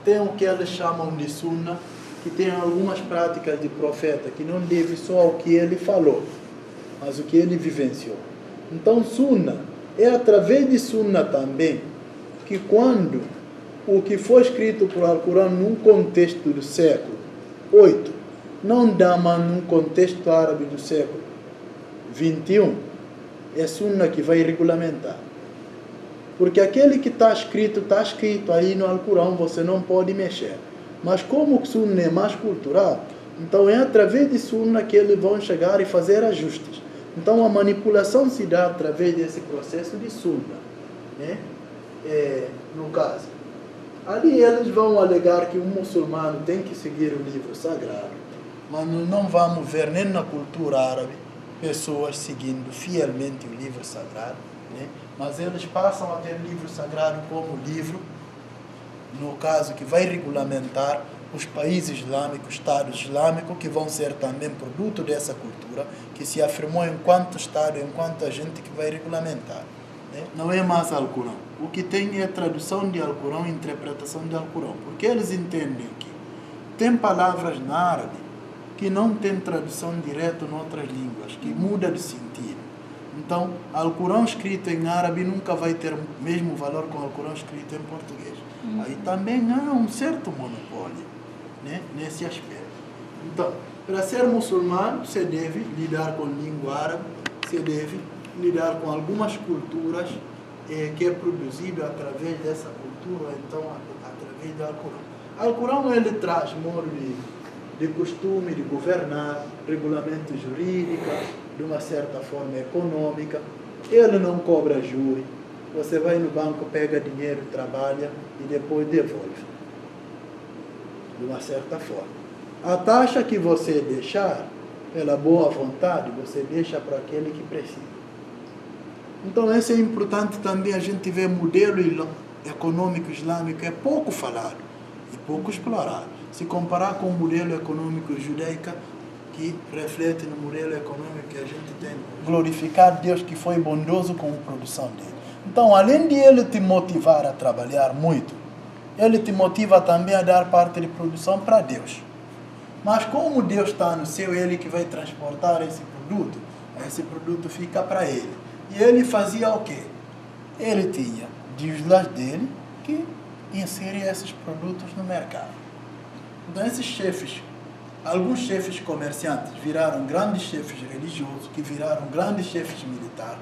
Tem o que eles chamam de Sunna, que tem algumas práticas de profeta, que não deve só ao que ele falou, mas o que ele vivenciou. Então, Sunna, é através de Sunna também, que quando o que foi escrito por Alcorão num contexto do século 8, não dá mais num contexto árabe do século 21, é Sunna que vai regulamentar. Porque aquele que está escrito aí no Alcorão, você não pode mexer. Mas como o Sunna é mais cultural, então é através de Sunna que eles vão chegar e fazer ajustes. Então a manipulação se dá através desse processo de Sunna, né? No caso, ali eles vão alegar que um muçulmano tem que seguir o livro sagrado, mas não vamos ver nem na cultura árabe pessoas seguindo fielmente o livro sagrado, né? Mas eles passam a ter o livro sagrado como livro, no caso que vai regulamentar os países islâmicos, Estado islâmico, que vão ser também produto dessa cultura, que se afirmou enquanto Estado, enquanto agente que vai regulamentar, né? Não é mais Alcorão. O que tem é tradução de Alcorão e interpretação de Alcorão, porque eles entendem que tem palavras na árabe que não tem tradução direta em outras línguas, que muda de sentido. Então, Alcorão escrito em árabe nunca vai ter o mesmo valor que o Alcorão escrito em português. Aí também há um certo monopólio, né, nesse aspecto. Então, para ser muçulmano, você deve lidar com língua árabe, você deve lidar com algumas culturas que é produzido através dessa cultura, então através do Alcorão. Alcorão ele traz modo de costume, de governar, regulamento jurídico, de uma certa forma econômica. Ele não cobra juro. Você vai no banco, pega dinheiro, trabalha e depois devolve. De uma certa forma. A taxa que você deixar, pela boa vontade, você deixa para aquele que precisa. Então, isso é importante também a gente ver modelo econômico islâmico é pouco falado e pouco explorado. Se comparar com o modelo econômico judaico, que reflete no modelo econômico que a gente tem. Glorificar Deus que foi bondoso com a produção dele. Então, além de ele te motivar a trabalhar muito, ele te motiva também a dar parte de produção para Deus. Mas como Deus está no céu, ele que vai transportar esse produto fica para ele. E ele fazia o quê? Ele tinha dívidas dele que inseria esses produtos no mercado. Então esses chefes, alguns chefes comerciantes viraram grandes chefes religiosos, que viraram grandes chefes militares,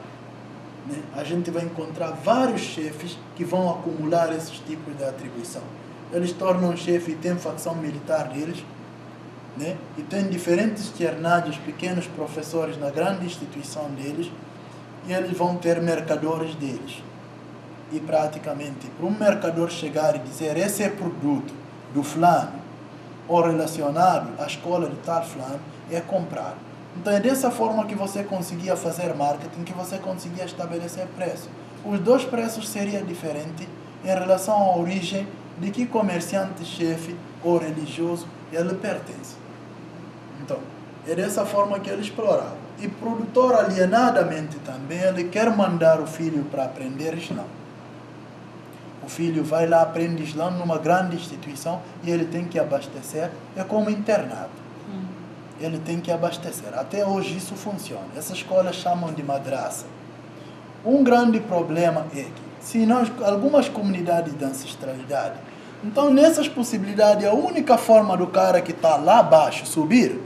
né? A gente vai encontrar vários chefes que vão acumular esses tipos de atribuição. Eles tornam chefe e têm facção militar deles, né? E tem diferentes tiernados, pequenos professores na grande instituição deles, e eles vão ter mercadores deles. E praticamente, para um mercador chegar e dizer esse é produto do fulano, ou relacionado à escola de tal fulano, é comprado. Então é dessa forma que você conseguia fazer marketing, que você conseguia estabelecer preço. Os dois preços seriam diferentes em relação à origem de que comerciante, chefe ou religioso ele pertence. Então, é dessa forma que ele explorava. E produtor alienadamente também, ele quer mandar o filho para aprender Islã. O filho vai lá, aprende Islã numa grande instituição e ele tem que abastecer, é como internato. Ele tem que abastecer. Até hoje isso funciona. Essas escolas chamam de madraça. Um grande problema é que, se nós, algumas comunidades de ancestralidade, então nessas possibilidades, a única forma do cara que está lá abaixo subir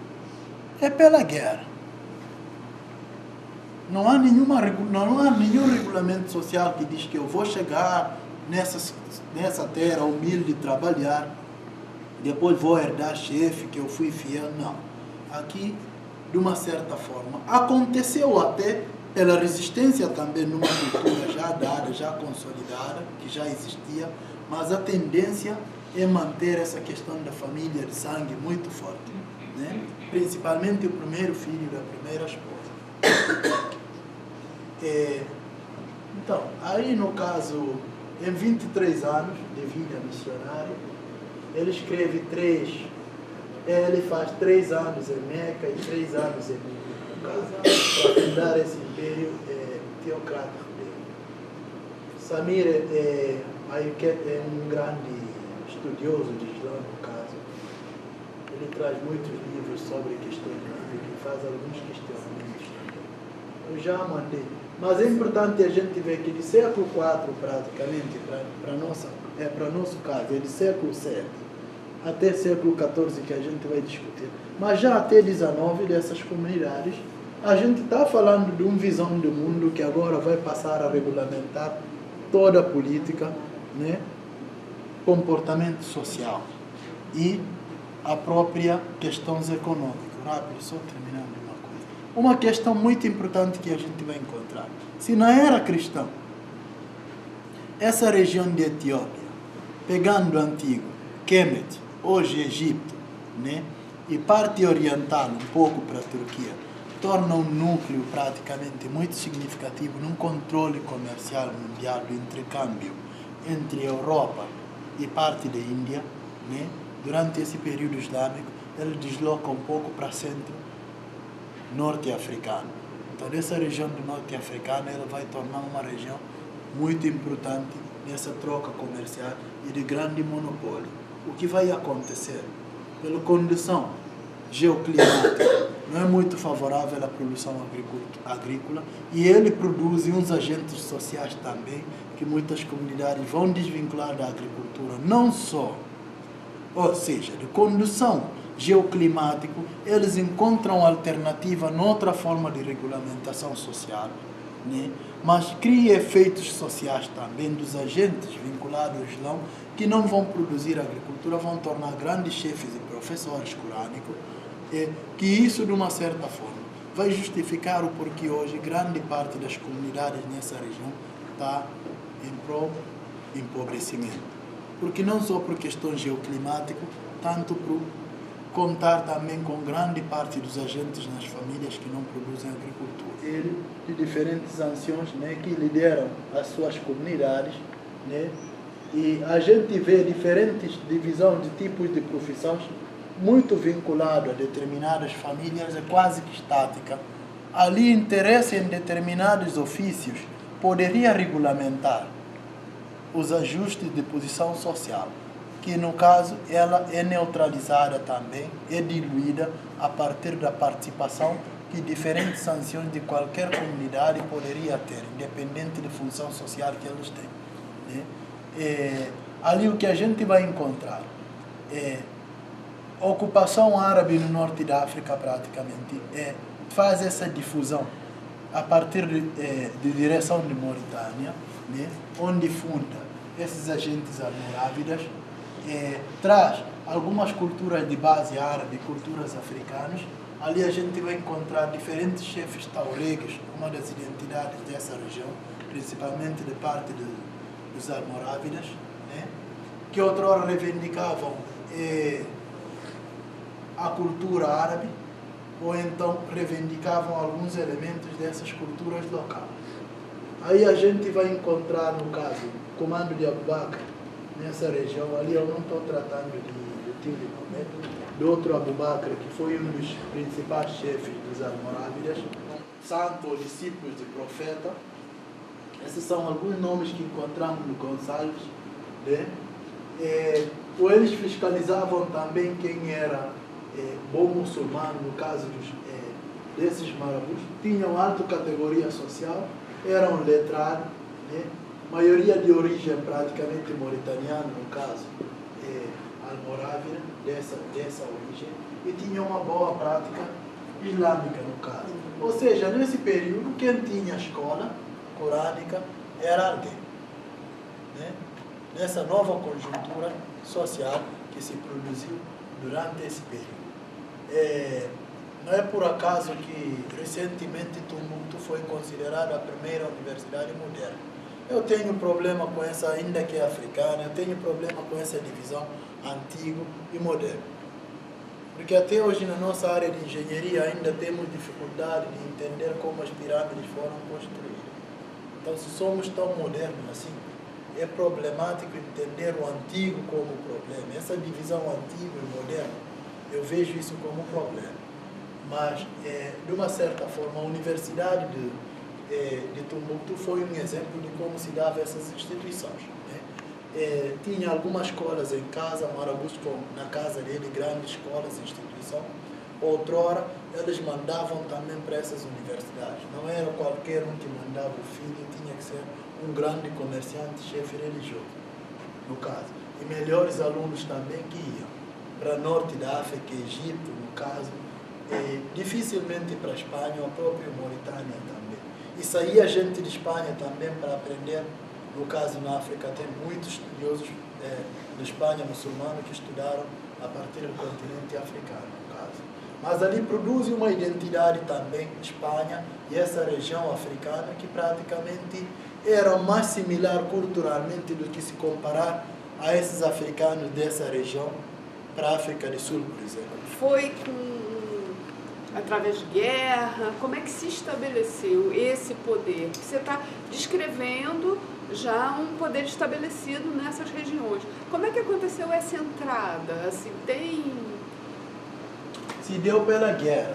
é pela guerra. Não há nenhum regulamento social que diz que eu vou chegar nessa terra humilde trabalhar, depois vou herdar chefe, que eu fui fiel. Não. Aqui, de uma certa forma, aconteceu até pela resistência também numa cultura já dada, já consolidada, que já existia, mas a tendência é manter essa questão da família de sangue muito forte, né? Principalmente o primeiro filho da primeira esposa. Então, aí no caso, em 23 anos de vida missionária, ele escreve ele faz 3 anos em Meca e 3 anos em Medina, para fundar esse império teocrático dele. Samir é um grande estudioso de Islã, no caso. Ele traz muitos livros sobre questões islâmicas e faz alguns questionamentos. Eu já mandei. Mas é importante a gente ver que de século IV, praticamente, para nosso caso, é de século VII até século XIV que a gente vai discutir. Mas já até 19 dessas comunidades, a gente está falando de uma visão de mundo que agora vai passar a regulamentar toda a política, né? Comportamento social e a própria questões econômicas. Rápido, só terminando uma coisa. Uma questão muito importante que a gente vai encontrar. Se na era cristã, essa região de Etiópia, pegando o antigo, Kemet, hoje Egito, né? E parte oriental, um pouco para a Turquia, torna um núcleo praticamente muito significativo num controle comercial mundial do intercâmbio entre a Europa e parte da Índia, né? Durante esse período islâmico, ele desloca um pouco para centro norte-africano. Então, essa região do norte-africano, ela vai tornar uma região muito importante nessa troca comercial e de grande monopólio. O que vai acontecer? Pela condição geoclimática, não é muito favorável à produção agrícola e ele produz uns agentes sociais também que muitas comunidades vão desvincular da agricultura, não só, ou seja, de condição geoclimático, eles encontram alternativa noutra forma de regulamentação social, né? Mas cria efeitos sociais também dos agentes vinculados ao Islã que não vão produzir agricultura, vão tornar grandes chefes e professores corânicos, que isso, de uma certa forma, vai justificar o porquê hoje grande parte das comunidades nessa região está em empobrecimento. Porque não só por questões geoclimáticas, tanto por contar também com grande parte dos agentes nas famílias que não produzem agricultura. Ele, de diferentes anciões, né, que lideram as suas comunidades, né, e a gente vê diferentes divisões de tipos de profissões muito vinculado a determinadas famílias, é quase que estática. Ali, interesse em determinados ofícios poderia regulamentar os ajustes de posição social, que no caso ela é neutralizada também, é diluída a partir da participação que diferentes sanções de qualquer comunidade poderia ter, independente da função social que eles têm, né? Ali o que a gente vai encontrar é a ocupação árabe no norte da África praticamente faz essa difusão a partir de direção de Mauritânia, né? Onde funda esses agentes almorávidas, traz algumas culturas de base árabe, culturas africanas. Ali a gente vai encontrar diferentes chefes tauregues, uma das identidades dessa região, principalmente de parte dos almorávidas, né? Que outrora reivindicavam a cultura árabe, ou então reivindicavam alguns elementos dessas culturas locais. Aí a gente vai encontrar, no caso, o comando de Abu Bakr, nessa região. Ali eu não estou tratando do tio de Maomé, do outro Abu Bakr, que foi um dos principais chefes dos Almorávidas, santo ou discípulos de profeta. Esses são alguns nomes que encontramos no Gonçalves, né? Ou eles fiscalizavam também quem era bom muçulmano, no caso desses marabus, tinham alta categoria social, eram letrados, né? Maioria de origem praticamente mauritaniana, no caso, almorávida, dessa origem, e tinham uma boa prática islâmica, no caso. Ou seja, nesse período, quem tinha escola corânica era alguém, né? Nessa nova conjuntura social que se produziu durante esse período. Não é por acaso que recentemente Tumbuktu foi considerada a primeira universidade moderna. Eu tenho problema com essa, ainda que é africana, eu tenho problema com essa divisão antigo e moderno. Porque até hoje na nossa área de engenharia ainda temos dificuldade de entender como as pirâmides foram construídas. Então, se somos tão modernos assim, é problemático entender o antigo como problema. Essa divisão antigo e moderno, eu vejo isso como problema. Mas, de uma certa forma, a Universidade de Tumbuktu foi um exemplo de como se dava essas instituições, né? Tinha algumas escolas em casa, marabus na casa dele, grandes escolas, instituição. Outrora, eles mandavam também para essas universidades. Não era qualquer um que mandava o filho, tinha que ser um grande comerciante, chefe religioso, no caso. E melhores alunos também que iam para o norte da África, Egito, no caso. Dificilmente para a Espanha, ou a própria Mauritânia também. E saía gente de Espanha também para aprender, no caso na África tem muitos estudiosos da Espanha muçulmana que estudaram a partir do continente africano, no caso. Mas ali produz uma identidade também, Espanha e essa região africana, que praticamente era mais similar culturalmente do que se comparar a esses africanos dessa região para a África do Sul, por exemplo. Foi através de guerra? Como é que se estabeleceu esse poder? Você está descrevendo já um poder estabelecido nessas regiões. Como é que aconteceu essa entrada? Assim, Se deu pela guerra.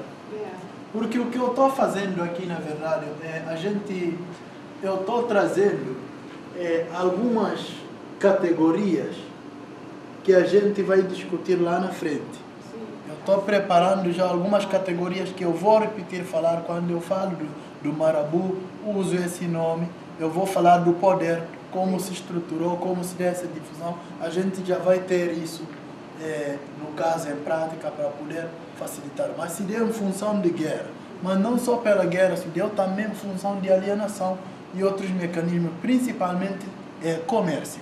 Porque o que eu estou fazendo aqui, na verdade, eu estou trazendo algumas categorias que a gente vai discutir lá na frente. Eu estou preparando já algumas categorias que eu vou repetir falar quando eu falo do marabu, uso esse nome, eu vou falar do poder, como se estruturou, como se deu essa difusão. A gente já vai ter isso, no caso, em prática, para poder facilitar. Mas se deu em função de guerra, mas não só pela guerra, se deu também em função de alienação e outros mecanismos, principalmente comércio.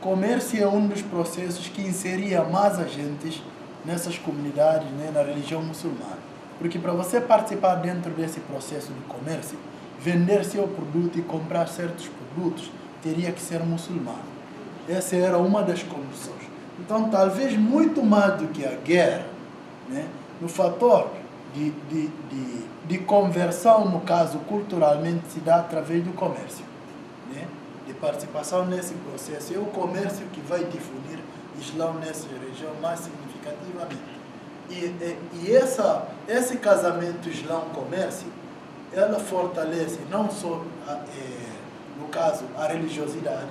Comércio é um dos processos que inseria mais agentes nessas comunidades, né, na religião muçulmana. Porque para você participar dentro desse processo de comércio, vender seu produto e comprar certos produtos, teria que ser muçulmano. Essa era uma das condições. Então, talvez muito mais do que a guerra, né, no fator de conversão, no caso, culturalmente, se dá através do comércio, né, de participação nesse processo. É o comércio que vai difundir o Islã nessa região mais significativamente. E esse casamento Islã-comércio, ela fortalece não só, no caso, a religiosidade,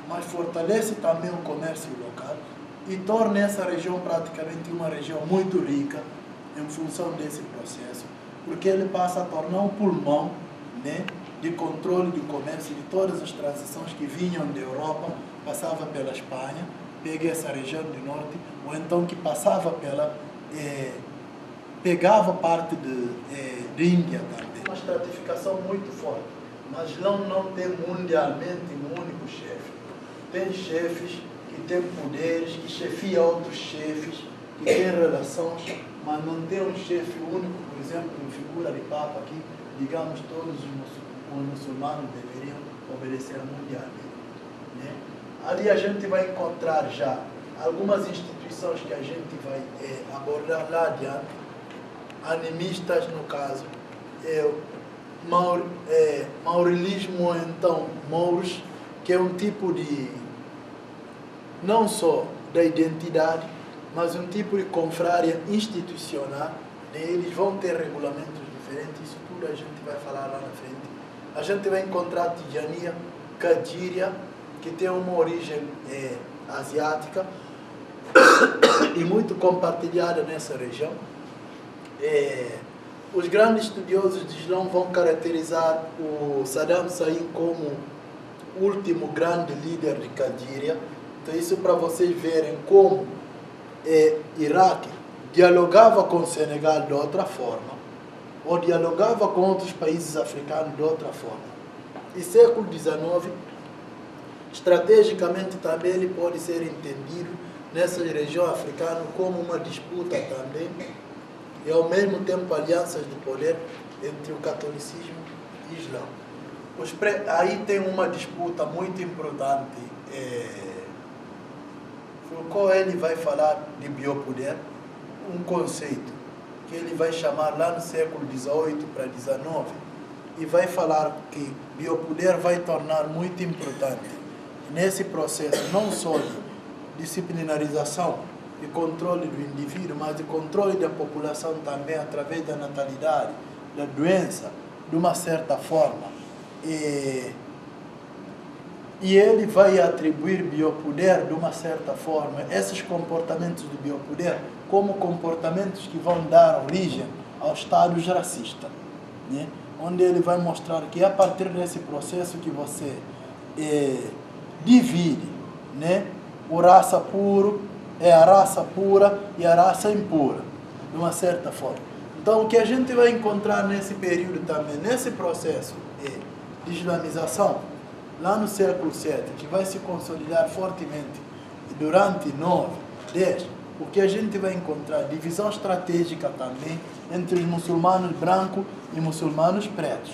mas fortalece também o comércio local e torna essa região praticamente uma região muito rica em função desse processo, porque ele passa a tornar um pulmão, né, de controle do comércio de todas as transações que vinham da Europa, passava pela Espanha, pega essa região do norte, ou então que passava pegava parte de Índia também. Uma estratificação muito forte, mas não tem mundialmente um único chefe. Tem chefes que têm poderes, que chefiam outros chefes, que têm relações, mas não tem um chefe único, por exemplo, em figura de Papa, que, digamos, todos os muçulmanos deveriam obedecer mundialmente, né? Ali a gente vai encontrar já algumas instituições que a gente vai abordar lá adiante, animistas no caso, maurilismo, então, mouros, que é um tipo não só da identidade, mas um tipo de confraria institucional. Eles vão ter regulamentos diferentes, isso tudo a gente vai falar lá na frente. A gente vai encontrar Tijania, Kadíria, que tem uma origem asiática e muito compartilhada nessa região. Os grandes estudiosos de Islã vão caracterizar o Saddam Hussein como o último grande líder de Kadíria. Então isso para vocês verem como Iraque dialogava com o Senegal de outra forma, ou dialogava com outros países africanos de outra forma. E século XIX, estrategicamente também ele pode ser entendido nessa região africana como uma disputa também, e ao mesmo tempo alianças de poder entre o catolicismo e o Islã. Aí tem uma disputa muito importante. Foucault ele vai falar de biopoder, um conceito que ele vai chamar lá no século XVIII para XIX, e vai falar que biopoder vai tornar muito importante nesse processo, não só de disciplinarização e controle do indivíduo, mas de controle da população também através da natalidade, da doença, de uma certa forma. E ele vai atribuir biopoder de uma certa forma, esses comportamentos do biopoder, como comportamentos que vão dar origem aos estados racistas, né? Onde ele vai mostrar que a partir desse processo que você divide, né? O raça puro é a raça pura e a raça impura, de uma certa forma. Então, o que a gente vai encontrar nesse período também, nesse processo de islamização, lá no século VII, que vai se consolidar fortemente durante 9, 10, o que a gente vai encontrar? Divisão estratégica também entre os muçulmanos brancos e muçulmanos pretos.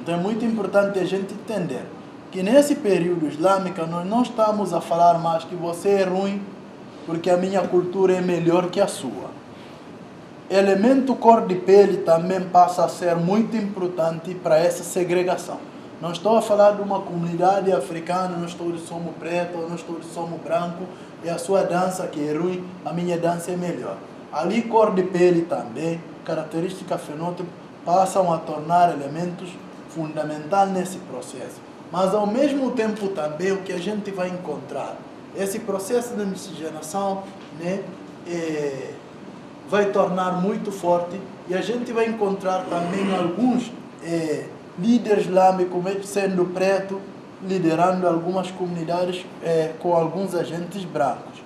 Então é muito importante a gente entender que nesse período islâmico nós não estamos a falar mais que você é ruim porque a minha cultura é melhor que a sua. Elemento cor de pele também passa a ser muito importante para essa segregação. Não estou a falar de uma comunidade africana, não estou de somos preto, não estou de somos branco, e a sua dança que é ruim, a minha dança é melhor. Ali cor de pele também, característica fenótipo, passam a tornar elementos fundamentais nesse processo. Mas ao mesmo tempo também o que a gente vai encontrar, esse processo de miscigenação, né, vai tornar muito forte, e a gente vai encontrar também alguns líderes islâmicos, mesmo sendo preto, liderando algumas comunidades com alguns agentes brancos.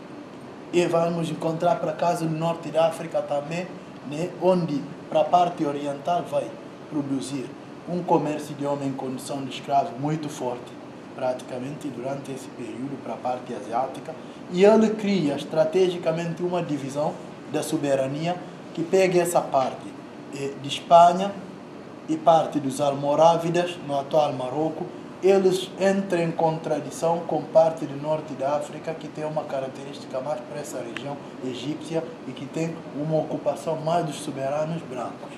E vamos encontrar para casa do norte da África também, né, onde para a parte oriental vai produzir um comércio de homem em condição de escravo muito forte, praticamente durante esse período para a parte asiática. E ele cria estrategicamente uma divisão da soberania que pega essa parte de Espanha e parte dos almorávidas, no atual Marrocos. Eles entram em contradição com parte do norte da África, que tem uma característica mais para essa região egípcia e que tem uma ocupação mais dos soberanos brancos.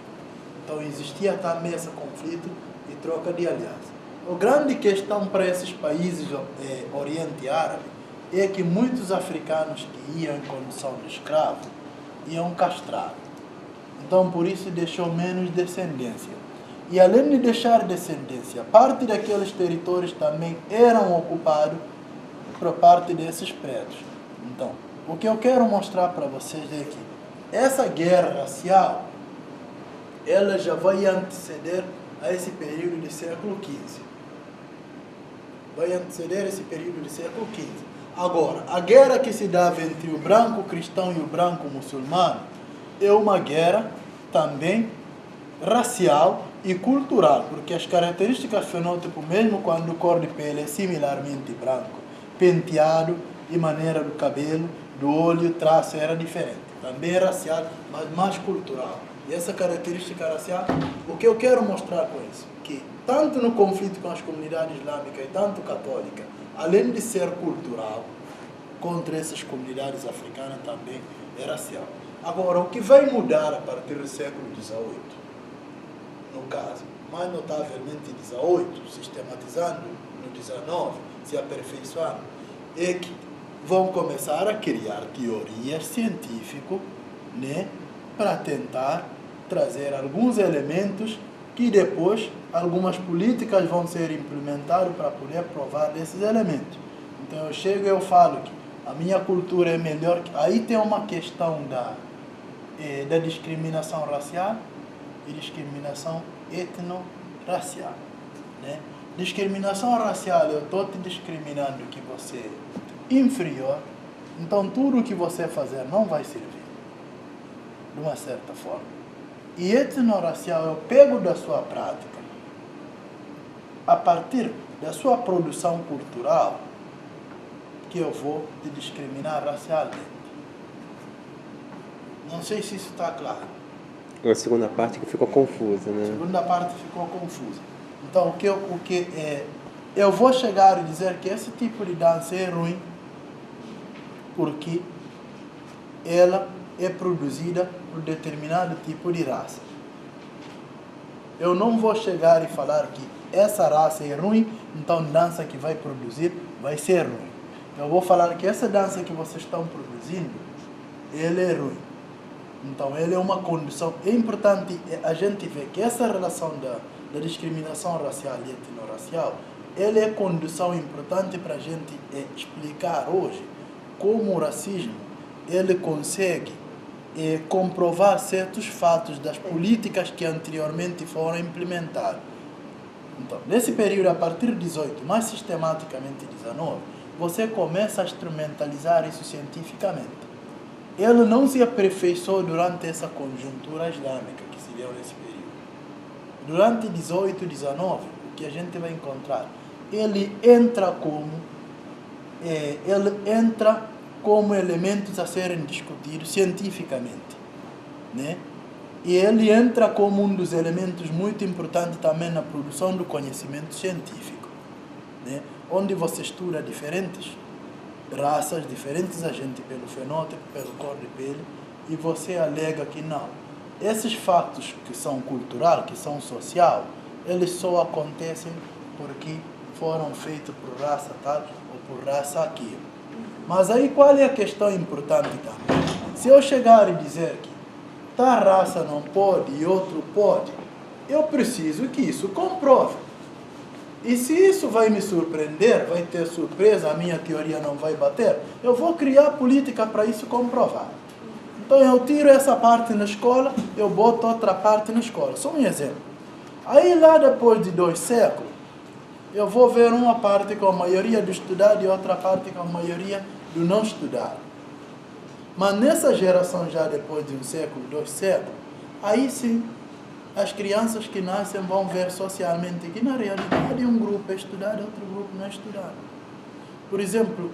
Então existia também esse conflito e troca de aliança. A grande questão para esses países Oriente Árabe é que muitos africanos que iam em condição de escravo iam castrados. Então por isso deixou menos descendência. E além de deixar descendência, parte daqueles territórios também eram ocupados por parte desses pretos. Então, o que eu quero mostrar para vocês é que essa guerra racial, ela já vai anteceder a esse período do século XV. Vai anteceder esse período do século XV. Agora, a guerra que se dava entre o branco cristão e o branco muçulmano é uma guerra também racial e cultural, porque as características fenótipo, mesmo quando o cor de pele é similarmente branco, penteado e maneira do cabelo, do olho, traço era diferente. Também é racial, mas mais cultural. E essa característica racial, o que eu quero mostrar com isso, que tanto no conflito com as comunidades islâmicas e tanto católica, além de ser cultural, contra essas comunidades africanas também é racial. Agora, o que vai mudar a partir do século XVIII, no caso, mais notavelmente XVIII, sistematizando no XIX, se aperfeiçoando, é que vão começar a criar teorias científicas, né, para tentar trazer alguns elementos que depois algumas políticas vão ser implementadas para poder provar desses elementos. Então eu chego e eu falo que a minha cultura é melhor. Aí tem uma questão da discriminação racial e discriminação etno-racial, né? Discriminação racial, eu estou te discriminando que você é inferior, então tudo que você fazer não vai servir, de uma certa forma. E etno-racial, eu pego da sua prática, a partir da sua produção cultural, que eu vou te discriminar racialmente. Não sei se isso está claro. A segunda parte que ficou confusa, né? A segunda parte ficou confusa. Então, eu vou chegar e dizer que esse tipo de dança é ruim porque ela é produzida por determinado tipo de raça. Eu não vou chegar e falar que essa raça é ruim, então a dança que vai produzir vai ser ruim. Eu vou falar que essa dança que vocês estão produzindo, ela é ruim. Então, ela é uma condição. É importante a gente ver que essa relação da discriminação racial e etnorracial, ela é condição importante para a gente explicar hoje como o racismo ele consegue comprovar certos fatos das políticas que anteriormente foram implementadas. Então, nesse período, a partir de 18, mais sistematicamente 19, você começa a instrumentalizar isso cientificamente. Ele não se aperfeiçoou durante essa conjuntura islâmica que se deu nesse período. Durante 18 e 19, o que a gente vai encontrar? Ele entra como elementos a serem discutidos cientificamente, né? E ele entra como um dos elementos muito importantes também na produção do conhecimento científico, né? Onde você estuda diferentes raças, diferentes agentes pelo fenótipo, pelo cor de pele, e você alega que não. Esses fatos que são cultural, que são social, eles só acontecem porque foram feitos por raça tal ou por raça aquilo. Mas aí qual é a questão importante também? Se eu chegar e dizer que tal raça não pode e outro pode, eu preciso que isso comprove. E se isso vai me surpreender, vai ter surpresa, a minha teoria não vai bater, eu vou criar política para isso comprovar. Então eu tiro essa parte na escola, eu boto outra parte na escola. Só um exemplo. Aí lá depois de 2 séculos, eu vou ver uma parte com a maioria do estudado e outra parte com a maioria do não estudado. Mas nessa geração já depois de 1 século, 2 séculos, aí sim, as crianças que nascem vão ver socialmente que na realidade um grupo é estudado e outro grupo não é estudado. Por exemplo,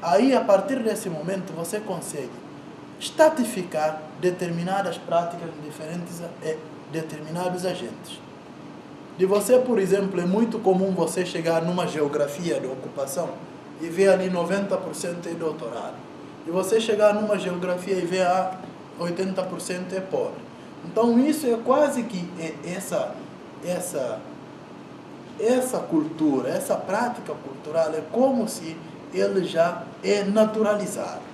aí a partir desse momento você consegue estatificar determinadas práticas de determinados agentes. De você, por exemplo, é muito comum você chegar numa geografia de ocupação e ver ali 90% é doutorado. E você chegar numa geografia e ver 80% é pobre. Então isso é quase que essa cultura, essa prática cultural é como se ele já é naturalizado.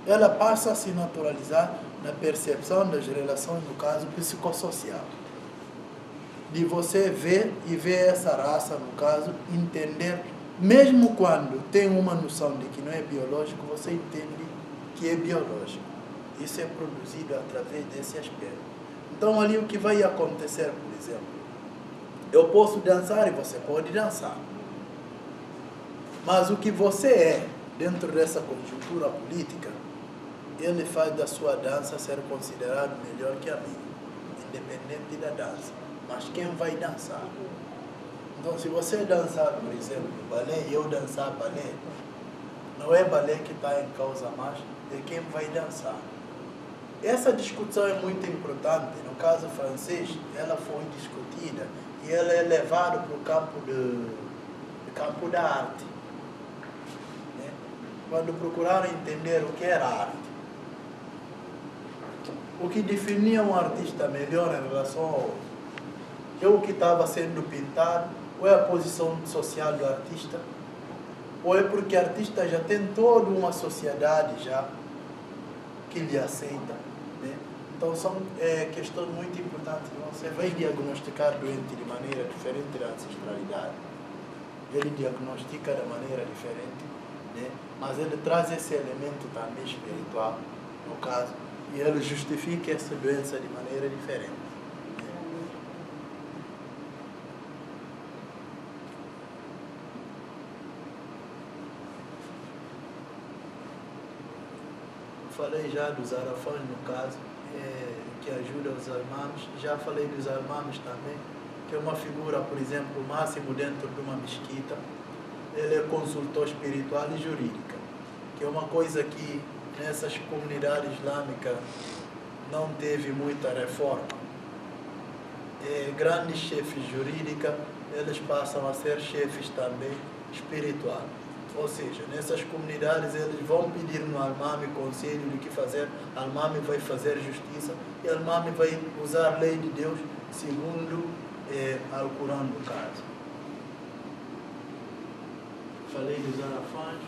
Ela passa a se naturalizar na percepção das relações, no caso, psicossocial. De você ver e ver essa raça, no caso, entender, mesmo quando tem uma noção de que não é biológico, você entende que é biológico. Isso é produzido através desse aspecto. Então, ali o que vai acontecer, por exemplo, eu posso dançar e você pode dançar. Mas o que você é, dentro dessa conjuntura política, ele faz da sua dança ser considerado melhor que a minha, independente da dança. Mas quem vai dançar? Então, se você dançar, por exemplo, balé e eu dançar balé, não é balé que está em causa mais, é quem vai dançar. Essa discussão é muito importante. No caso francês, ela foi discutida e ela é levada para o campo da arte. Né? Quando procuraram entender o que era arte, o que definia um artista melhor em relação ao outro, é o que estava sendo pintado, ou é a posição social do artista, ou é porque o artista já tem toda uma sociedade já que lhe aceita, né? Então são questões muito importantes. Você vai diagnosticar doente de maneira diferente da ancestralidade. Ele diagnostica de maneira diferente, né? Mas ele traz esse elemento também espiritual, no caso, e ele justifica essa doença de maneira diferente. Falei já dos arafãs, no caso, que ajuda os armados. Já falei dos armados também, que é uma figura, por exemplo, máximo dentro de uma mesquita. Ele é consultor espiritual e jurídica, que é uma coisa que nessas comunidades islâmicas não teve muita reforma. Grandes chefes jurídicos, eles passam a ser chefes também espirituais. Ou seja, nessas comunidades eles vão pedir no Almami conselho do que fazer, Almami vai fazer justiça e Almami vai usar a lei de Deus segundo Alcorão no caso. Falei dos arafãs,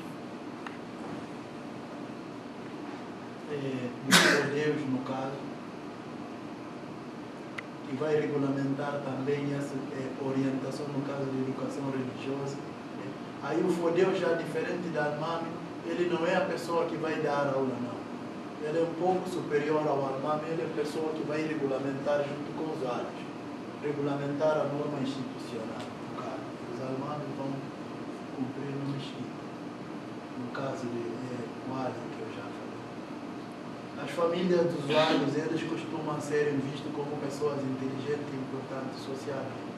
dos Deus no caso, que vai regulamentar também essa orientação no caso de educação religiosa. Aí o fodeu já diferente da Almami, ele não é a pessoa que vai dar aula, não. Ele é um pouco superior ao Almami, ele é a pessoa que vai regulamentar junto com os alhos, regulamentar a norma institucional. No caso, os Almamis vão cumprir no mesquita. No caso de Wali, que eu já falei. As famílias dos Walis, eles costumam ser vistos como pessoas inteligentes e importantes socialmente.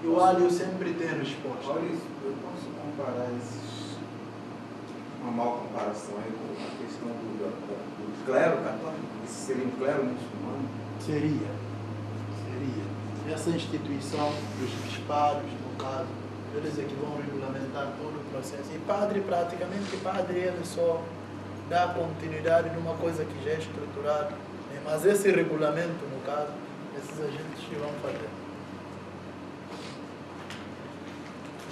E o Alio sempre tem resposta. Olha isso, eu posso comparar uma mal comparação aí com a questão do clero católico? Isso seria um clero muçulmano? Seria. Essa instituição dos bispados, no caso, eles é que vão regulamentar todo o processo. E padre, praticamente, ele só dá continuidade numa coisa que já é estruturada. Né? Mas esse regulamento, no caso, esses agentes que vão fazer.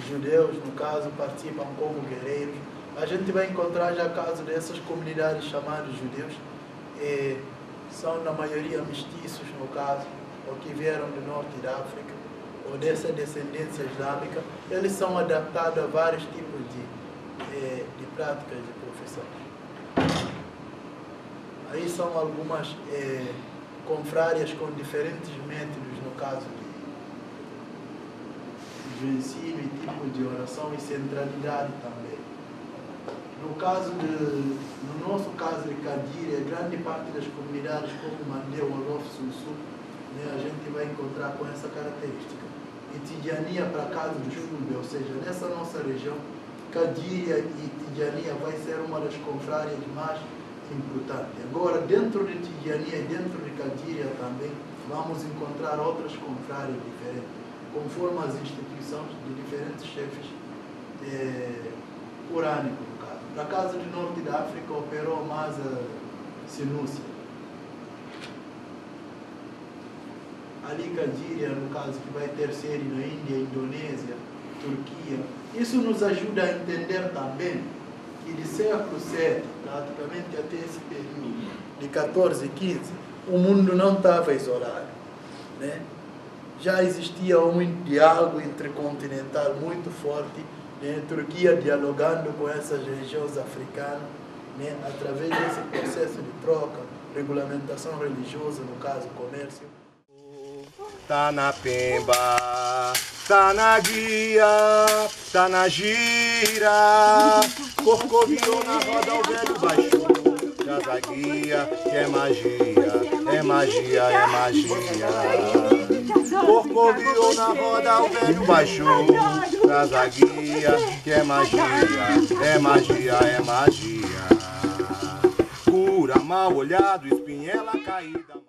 Judeus, no caso, participam como guerreiros. A gente vai encontrar já casos dessas comunidades chamadas judeus, são na maioria mestiços, no caso, ou que vieram do norte da África, ou dessa descendência islâmica. Eles são adaptados a vários tipos de práticas de profissão. Aí são algumas confrárias com diferentes métodos, no caso de ensino e tipo de oração e centralidade também. No nosso caso de Kadiri, a grande parte das comunidades como Mandeu, Olof, Sussu, né, a gente vai encontrar com essa característica. E Tidjania para casa do Chulbe, ou seja, nessa nossa região, Kadiri e Tidjania vai ser uma das confrárias mais importantes. Agora, dentro de Tidjania e dentro de Kadiri também, vamos encontrar outras confrárias diferentes, conforme as instituições de diferentes chefes corânicos, no caso. Para a Casa do Norte da África operou mais a Sinúcia. Ali Kadíria, no caso, que vai ter sede na Índia, Indonésia, Turquia. Isso nos ajuda a entender também que de século VII, praticamente até esse período, de 14 e 15, o mundo não estava isolado, né? Já existia um diálogo intercontinental muito forte, né? Turquia dialogando com essas regiões africanas, né? Através desse processo de troca, regulamentação religiosa, no caso, comércio. Tá na Pemba, tá na Guia, tá na Gira, Corcoviou na roda o velho baixou, traz a guia, que é magia, é magia, é magia. Corcoviou na roda o velho baixou, traz a guia, que é magia, é magia, é magia. Cura mal olhado, espinhela caída.